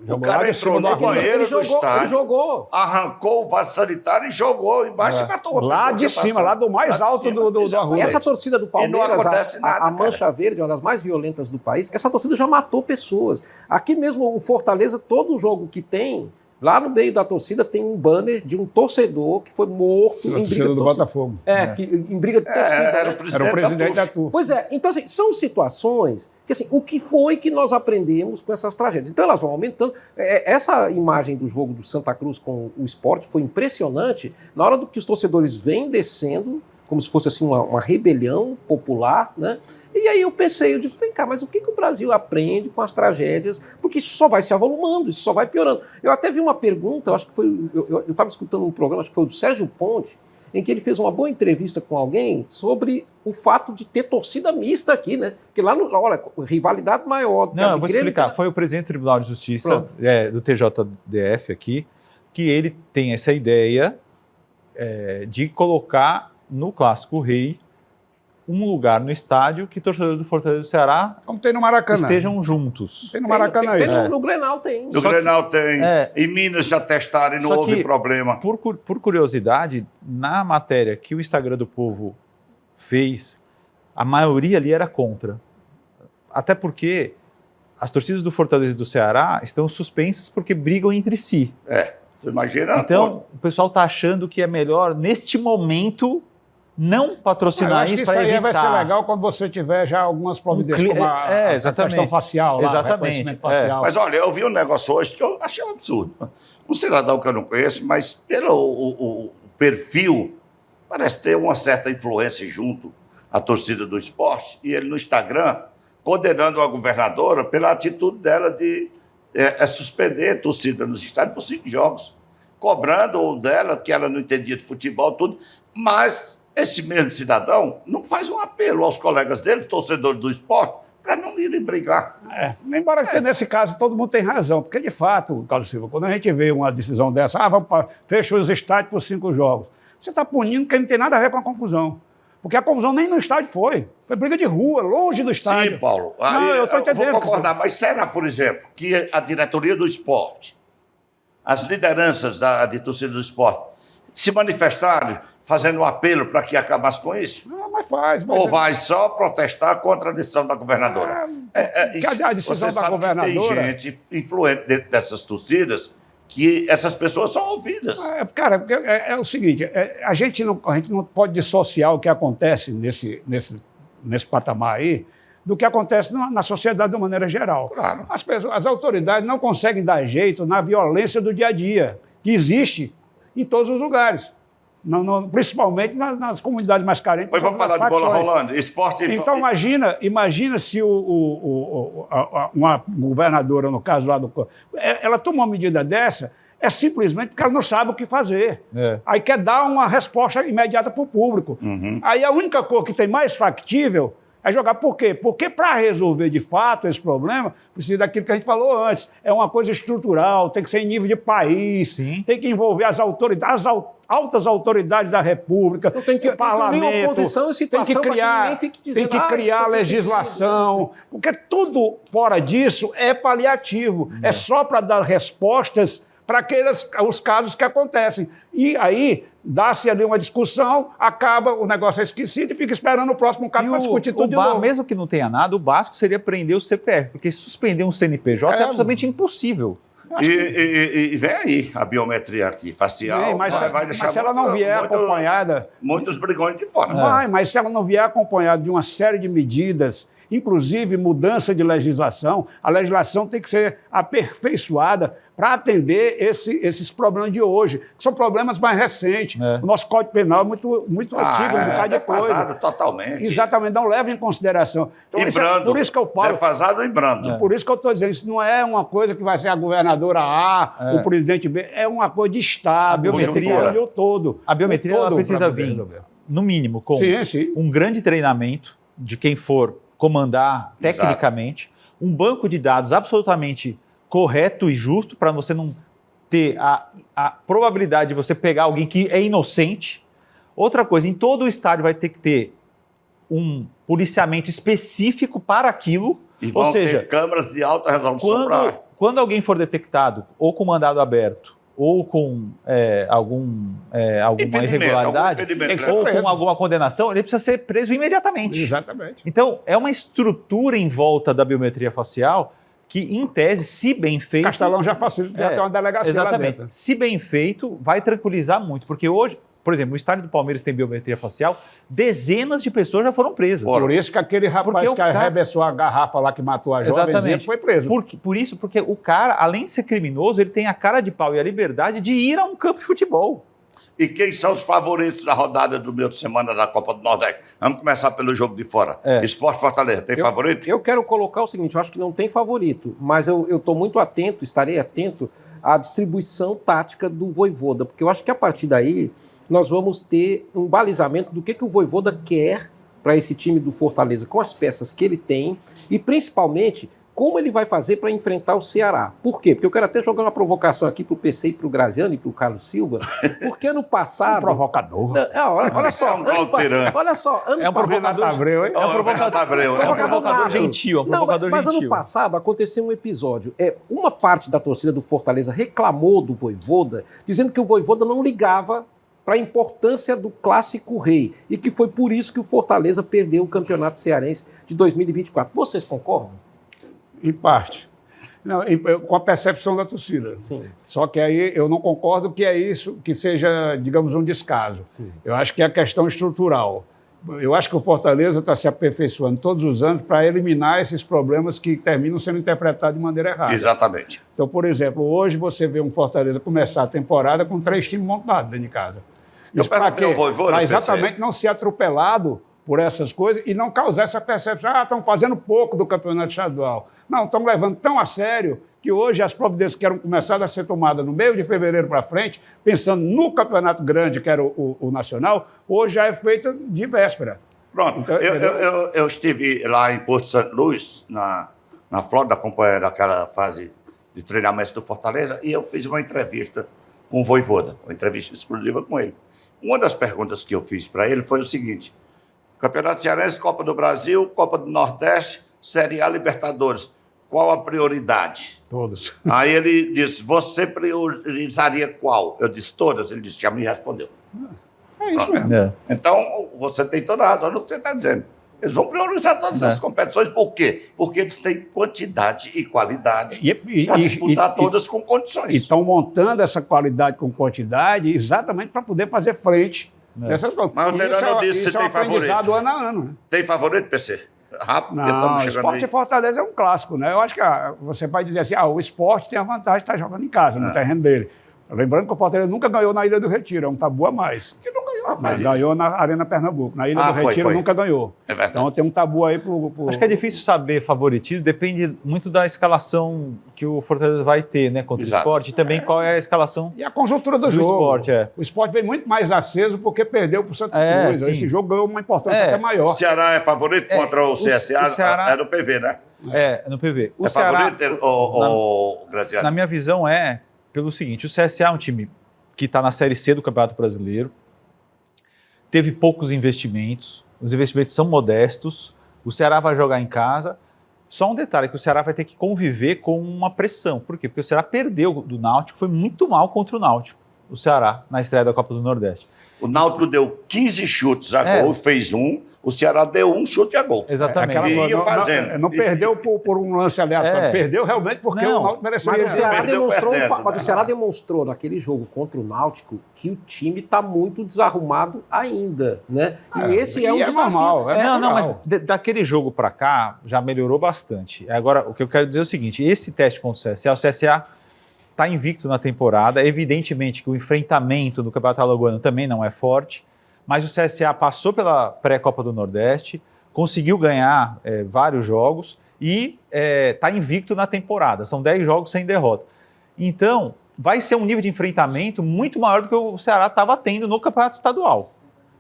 O cara entrou no banheiro do estádio, arrancou o vaso sanitário e jogou embaixo e matou. Lá de cima, lá do mais alto da rua. Essa torcida do Palmeiras, a Mancha Verde, uma das mais violentas do país, essa torcida já matou pessoas. Aqui mesmo, o Fortaleza, todo jogo que tem, lá no meio da torcida tem um banner de um torcedor que foi morto em briga do Botafogo. Em briga de torcida. Era o presidente da turma. Pois é, então assim, são situações que assim, o que foi que nós aprendemos com essas tragédias? Então elas vão aumentando. Essa imagem do jogo do Santa Cruz com o Sport foi impressionante. Na hora que os torcedores vêm descendo, como se fosse assim uma rebelião popular, né? E aí eu pensei, eu digo, vem cá, mas o que o Brasil aprende com as tragédias? Porque isso só vai se avolumando, isso só vai piorando. Eu até vi uma pergunta, eu acho que foi, eu estava escutando um programa, acho que foi do Sérgio Ponte, em que ele fez uma boa entrevista com alguém sobre o fato de ter torcida mista aqui, né? Porque lá, olha, rivalidade maior. Não, eu vou explicar. Foi o presidente do Tribunal de Justiça, do TJDF aqui, que ele tem essa ideia de colocar no Clássico Rei um lugar no estádio que torcedores do Fortaleza do Ceará, como tem no Maracanã, estejam juntos. Tem no Maracanã isso. No Grenal tem. No Grenal tem. Em Minas já testaram e não houve problema. Por curiosidade, na matéria que o Instagram do Povo fez, a maioria ali era contra. Até porque as torcidas do Fortaleza e do Ceará estão suspensas porque brigam entre si. Imagina. Então, o pessoal está achando que é melhor, neste momento, não patrocinar isso para evitar. Isso aí vai ser legal quando você tiver já algumas providências, como a questão facial, reconhecimento facial. Mas olha, eu vi um negócio hoje que eu achei um absurdo. Um cidadão que eu não conheço, mas pelo o perfil, parece ter uma certa influência junto à torcida do esporte, e ele no Instagram, condenando a governadora pela atitude dela de suspender a torcida nos estádios por 5 jogos, cobrando dela que ela não entendia de futebol, tudo, mas esse mesmo cidadão não faz um apelo aos colegas dele, torcedores do esporte, para não irem brigar. Embora nesse caso todo mundo tem razão, porque de fato, Carlos Silva, quando a gente vê uma decisão dessa, fecha os estádios por 5 jogos, você está punindo quem não tem nada a ver com a confusão. Porque a confusão nem no estádio foi briga de rua, longe do estádio. Sim, Paulo. Não, eu estou entendendo. Vou concordar, mas será, por exemplo, que a diretoria do esporte, as lideranças de torcida do esporte, se manifestarem fazendo um apelo para que acabasse com isso? Não, mas faz. Mas Ou vai só protestar contra a decisão da governadora? A decisão você da sabe governadora... que tem gente influente dentro dessas torcidas que essas pessoas são ouvidas. Cara, é o seguinte, a gente não pode dissociar o que acontece nesse patamar aí do que acontece na sociedade de uma maneira geral. Claro. As autoridades não conseguem dar jeito na violência do dia a dia, que existe em todos os lugares. Principalmente nas comunidades mais carentes. Pois vamos falar de bola rolando, esporte... Então, imagina se uma governadora, no caso lá ela toma uma medida dessa, é simplesmente porque ela não sabe o que fazer. Aí quer dar uma resposta imediata para o público. Aí a única coisa que tem mais factível é jogar. Por quê? Porque para resolver de fato esse problema, precisa daquilo que a gente falou antes. É uma coisa estrutural, tem que ser em nível de país, tem que envolver as autoridades, altas autoridades da República, o parlamento, tem que criar legislação, porque tudo fora disso é paliativo, é só para dar respostas para os casos que acontecem. E aí, dá-se ali uma discussão, acaba, o negócio é esquecido e fica esperando o próximo caso para discutir tudo de novo. Mesmo que não tenha nada, o básico seria prender o CPF, porque suspender um CNPJ é absolutamente impossível. E vem aí a biometria aqui, facial, vai deixar mas se ela não vier acompanhada... Muitos brigões de fora. Mas se ela não vier acompanhada de uma série de medidas, inclusive mudança de legislação, a legislação tem que ser aperfeiçoada para atender esses problemas de hoje, que são problemas mais recentes. O nosso Código Penal é muito antigo, um bocado de coisa. Defasado totalmente. Exatamente, não leva em consideração. Então, por isso que eu falo... Defasado e brando. Por isso que eu estou dizendo, isso não é uma coisa que vai ser a governadora A, o presidente B, é uma coisa de Estado, a biometria todo. A biometria ela precisa vir, no mínimo, com um grande treinamento de quem for comandar tecnicamente, um banco de dados absolutamente correto e justo para você não ter a probabilidade de você pegar alguém que é inocente. Outra coisa, em todo o estádio vai ter que ter um policiamento específico para aquilo. E vão ter câmeras de alta resolução. Quando alguém for detectado ou com mandado aberto ou com alguma irregularidade, ou com alguma condenação, ele precisa ser preso imediatamente. Exatamente. Então, é uma estrutura em volta da biometria facial que, em tese, se bem feito... Castelão já facilita, já tem uma delegacia exatamente. lá dentro. Se bem feito, vai tranquilizar muito, porque hoje... Por exemplo, no estádio do Palmeiras tem biometria facial, dezenas de pessoas já foram presas. Por isso que aquele rapaz que arremessou a garrafa lá que matou a jovem foi preso. Porque o cara, além de ser criminoso, ele tem a cara de pau e a liberdade de ir a um campo de futebol. E quem são os favoritos da rodada do meio de semana da Copa do Nordeste? Vamos começar pelo jogo de fora. Sport Fortaleza, tem favorito? Eu quero colocar o seguinte, eu acho que não tem favorito, mas eu estou muito atento, estarei atento à distribuição tática do Vojvoda, porque eu acho que a partir daí nós vamos ter um balizamento do que o Vojvoda quer para esse time do Fortaleza, com as peças que ele tem e, principalmente, como ele vai fazer para enfrentar o Ceará. Por quê? Porque eu quero até jogar uma provocação aqui para o PC e para o Graziano e para o Carlos Silva, porque ano passado... Um provocador. Olha só. Olha só. É um provocador Abreu, hein? É um provocador gentil. Mas ano passado aconteceu um episódio. Uma parte da torcida do Fortaleza reclamou do Vojvoda, dizendo que o Vojvoda não ligava para a importância do Clássico Rei e que foi por isso que o Fortaleza perdeu o Campeonato Cearense de 2024. Vocês concordam? Em parte. Não, com a percepção da torcida. Sim. Só que aí eu não concordo que é isso, que seja, digamos, um descaso. Sim. Eu acho que é a questão estrutural. Eu acho que o Fortaleza está se aperfeiçoando todos os anos para eliminar esses problemas que terminam sendo interpretados de maneira errada. Exatamente. Então, por exemplo, hoje você vê um Fortaleza começar a temporada com 3 times montados dentro de casa. Isso para quê? Para exatamente não ser atropelado por essas coisas e não causar essa percepção, estão fazendo pouco do campeonato estadual. Não, estão levando tão a sério que hoje as providências que eram começadas a ser tomadas no meio de fevereiro para frente, pensando no campeonato grande, que era o nacional, hoje já é feita de véspera. Pronto, Então, eu estive lá em Porto Santo Luís, na Flórida, acompanhando aquela fase de treinamento do Fortaleza, e eu fiz uma entrevista com o Vojvoda, uma entrevista exclusiva com ele. Uma das perguntas que eu fiz para ele foi o seguinte: Campeonato Cearense, Copa do Brasil, Copa do Nordeste, Série A, Libertadores, qual a prioridade? Todos. Aí ele disse, você priorizaria qual? Eu disse, todas. Ele disse, já me respondeu. É isso mesmo. É. Então, você tem toda a razão no que você está dizendo. Eles vão priorizar todas as competições. Por quê? Porque eles têm quantidade e qualidade para disputar todas com condições. E estão montando essa qualidade com quantidade exatamente para poder fazer frente nessas coisas. Mas o treinador disse que você tem favorito. ano a ano. Né? Tem favorito, PC? Rápido, porque Não, estamos o chegando Sport aí. e Fortaleza é um clássico, né? Eu acho que você vai dizer assim, o Sport tem a vantagem de estar jogando em casa, no terreno dele. Lembrando que o Fortaleza nunca ganhou na Ilha do Retiro, é um tabu a mais. Que não ganhou, Mas rapaz. ganhou na Arena Pernambuco. Na Ilha do Retiro foi. nunca ganhou. É verdade. Então tem um tabu aí pro... Acho que é difícil saber favoritismo, depende muito da escalação que o Fortaleza vai ter, né, contra Exato. o Sport, e também qual é a escalação E a conjuntura do do jogo. Sport. O Sport veio muito mais aceso porque perdeu pro Santa É, Cruz. sim. Esse jogo ganhou uma importância até O maior. Ceará é favorito contra o CSA? o Ceará- É do PV, né? É, no PV. O É Ceará, favorito, o Graziano? na minha visão, é pelo seguinte: o CSA é um time que está na Série C do Campeonato Brasileiro, teve poucos investimentos, os investimentos são modestos, o Ceará vai jogar em casa. Só um detalhe, que o Ceará vai ter que conviver com uma pressão. Por quê? Porque o Ceará perdeu do Náutico, foi muito mal contra o Náutico, o Ceará, na estreia da Copa do Nordeste. O Náutico deu 15 chutes a gol, fez um. O Ceará deu um chute a gol. Exatamente. Aquela E coisa, ia fazendo. não perdeu por um lance aleatório, É. perdeu realmente porque Não, o Náutico mereceu Mas o ganhar. Ceará perdeu demonstrou, perdendo, mas né? o Ceará demonstrou naquele jogo contra o Náutico que o time está muito desarrumado ainda, né? E esse é um desafio. normal. Não, mas natural. daquele jogo para cá já melhorou bastante. Agora, o que eu quero dizer é o seguinte: esse teste contra o CSA está invicto na temporada. Evidentemente que o enfrentamento do Campeonato Alagoano também não é forte, mas o CSA passou pela pré-Copa do Nordeste, conseguiu ganhar vários jogos e está invicto na temporada. São 10 jogos sem derrota. Então, vai ser um nível de enfrentamento muito maior do que o Ceará estava tendo no Campeonato Estadual.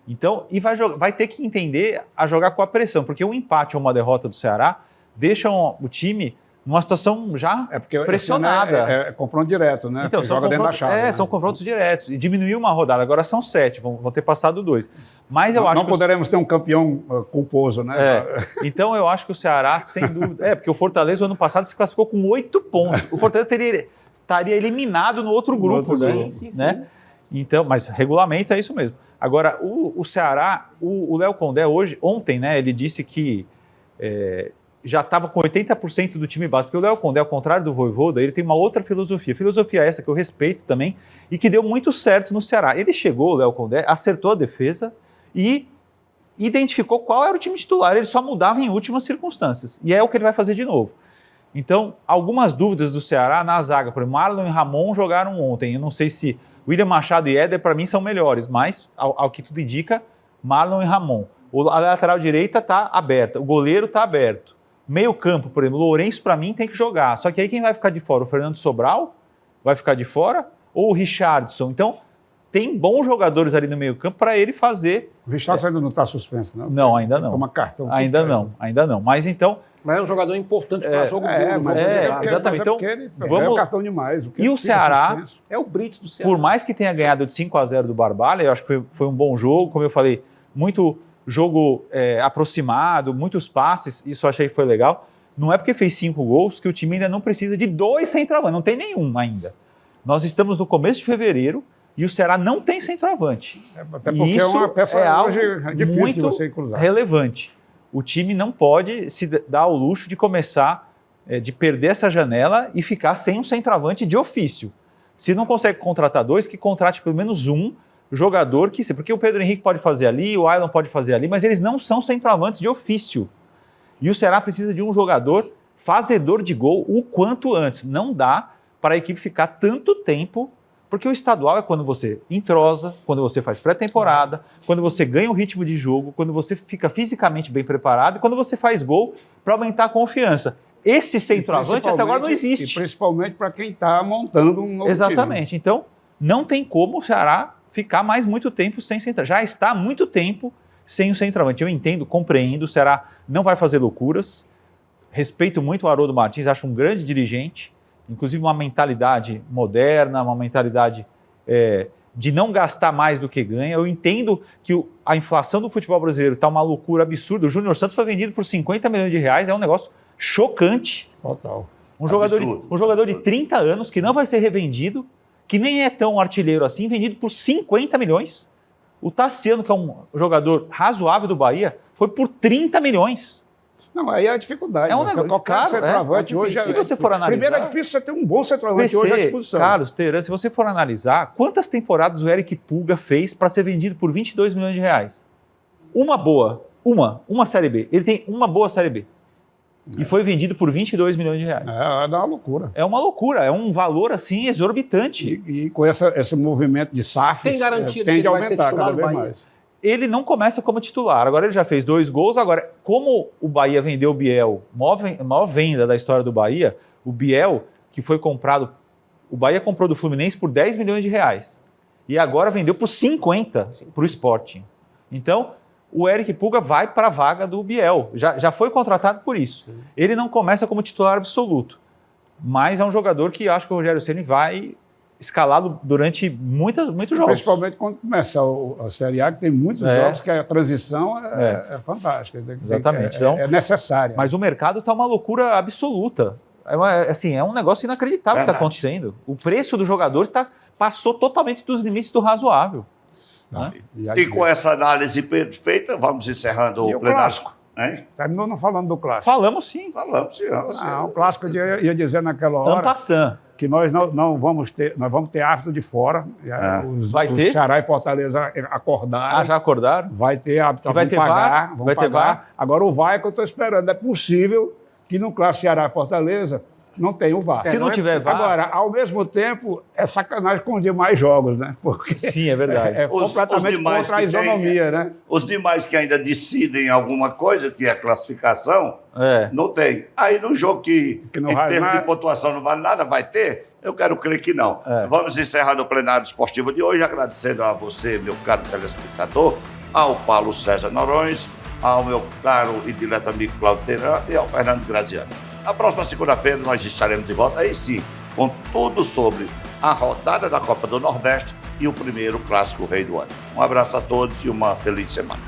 Então, e vai ter que entender a jogar com a pressão, porque um empate ou uma derrota do Ceará deixam o time numa situação já Porque pressionada. É confronto direto, né? Então, Porque joga dentro da chave. né? são confrontos diretos. E diminuiu uma rodada, agora são 7, vão ter passado 2. Mas eu acho Não que poderemos ter um campeão culposo, né? Então eu acho que o Ceará, sem dúvida. Porque o Fortaleza, o ano passado, se classificou com 8 pontos. O Fortaleza estaria eliminado no outro grupo, outro né? grupo. Sim. Né? Então, mas regulamento é isso mesmo. Agora, o Ceará, o Léo Condé ontem, né, ele disse que já estava com 80% do time básico, porque o Léo Condé, ao contrário do Vojvoda, ele tem uma outra filosofia. Filosofia essa que eu respeito também e que deu muito certo no Ceará. Ele chegou, o Léo Condé, acertou a defesa e identificou qual era o time titular. Ele só mudava em últimas circunstâncias. E é o que ele vai fazer de novo. Então, algumas dúvidas do Ceará na zaga. Por exemplo, Marlon e Ramon jogaram ontem. Eu não sei se William Machado e Éder, para mim, são melhores, mas, ao que tudo indica, Marlon e Ramon. A lateral direita está aberta, o goleiro está aberto. Meio campo, por exemplo, o Lourenço, para mim, tem que jogar. Só que aí quem vai ficar de fora? O Fernando Sobral vai ficar de fora? Ou o Richardson? Então, tem bons jogadores ali no meio campo para ele fazer... O Richardson ainda não está suspenso, não? Não, ainda não. Toma cartão. Ainda não. Mas então... Mas é um jogador importante para jogo duro. exatamente. Então, vamos... o cartão demais. E o Ceará... É o Brits do Ceará. Por mais que tenha ganhado de 5-0 do Barbalha, eu acho que foi um bom jogo, como eu falei, muito jogo aproximado, muitos passes, isso eu achei que foi legal. Não é porque fez 5 gols que o time ainda não precisa de 2 centroavantes, não tem nenhum ainda. Nós estamos no começo de fevereiro e o Ceará não tem centroavante. Até porque isso é uma peça algo difícil muito de você cruzar. relevante. O time não pode se dar ao luxo de começar, de perder essa janela e ficar sem um centroavante de ofício. Se não consegue contratar 2, que contrate pelo menos um jogador que... Porque o Pedro Henrique pode fazer ali, o Ailon pode fazer ali, mas eles não são centroavantes de ofício. E o Ceará precisa de um jogador fazedor de gol o quanto antes. Não dá para a equipe ficar tanto tempo, porque o estadual é quando você entrosa, quando você faz pré-temporada, quando você ganha o ritmo de jogo, quando você fica fisicamente bem preparado e quando você faz gol para aumentar a confiança. Esse centroavante até agora não existe. E principalmente para quem está montando um novo Exatamente. time. Então, não tem como o Ceará ficar mais muito tempo sem centroavante. Já está há muito tempo sem o centroavante. Eu entendo, compreendo, o Ceará não vai fazer loucuras. Respeito muito o Haroldo Martins, acho um grande dirigente, inclusive uma mentalidade moderna, uma mentalidade de não gastar mais do que ganha. Eu entendo que a inflação do futebol brasileiro está uma loucura absurda. O Júnior Santos foi vendido por 50 milhões de reais, é um negócio chocante. Total. Um jogador de 30 anos que não vai ser revendido, que nem é tão artilheiro assim, vendido por 50 milhões. O Tassiano, que é um jogador razoável do Bahia, foi por 30 milhões. Não, aí é a dificuldade. É um negócio qualquer caro, centroavante hoje. Se você for analisar... Primeiro é difícil você ter um bom centroavante hoje à disposição. Carlos, Teran, se você for analisar, quantas temporadas o Eric Pulga fez para ser vendido por 22 milhões de reais? Uma boa, uma Série B. Ele tem uma boa Série B. E foi vendido por 22 milhões de reais. É uma loucura. É uma loucura, é um valor assim exorbitante. E com esse movimento de SAFs, tem garantia tende que a ele vai ser aumentar titular cada vez no Bahia? mais. Ele não começa como titular, agora ele já fez 2 gols, agora como o Bahia vendeu o Biel, maior venda da história do Bahia, o Biel, que foi comprado, o Bahia comprou do Fluminense por 10 milhões de reais e agora vendeu por 50 para o Sporting. Então, o Eric Pulga vai para a vaga do Biel, já foi contratado por isso. Sim. Ele não começa como titular absoluto, mas é um jogador que acho que o Rogério Ceni vai escalado durante muitos jogos. Principalmente quando começa a Série A, que tem muitos jogos que a transição é fantástica. Exatamente. É necessária. Mas o mercado está uma loucura absoluta. É um negócio inacreditável que está acontecendo. O preço do jogador passou totalmente dos limites do razoável. Né? E com essa análise perfeita, vamos encerrando o plenário. Terminou não falando do clássico. Falamos sim. O clássico eu ia dizer naquela hora que nós não vamos ter, nós vamos ter árbitro de fora. Os Ceará e Fortaleza acordaram. Já acordaram? Vai ter árbitro, vai ter VAR? Vai ter VAR. Agora o VAR é que eu estou esperando. É possível que no clássico Ceará e Fortaleza não tenha o VAR. Se não tiver VAR... Agora, ao mesmo tempo, é sacanagem com os demais jogos, né? Porque sim, é verdade. É completamente contra a isonomia, né? Os demais que ainda decidem alguma coisa, que é a classificação, não tem. Aí no jogo que em termos de pontuação não vale nada, vai ter? Eu quero crer que não. Vamos encerrar o plenário esportivo de hoje, agradecendo a você, meu caro telespectador, ao Paulo César Norões, ao meu caro e direto amigo Cláudio Teran e ao Fernando Graziano. Na próxima segunda-feira nós estaremos de volta, aí sim, com tudo sobre a rodada da Copa do Nordeste e o primeiro Clássico Rei do ano. Um abraço a todos e uma feliz semana.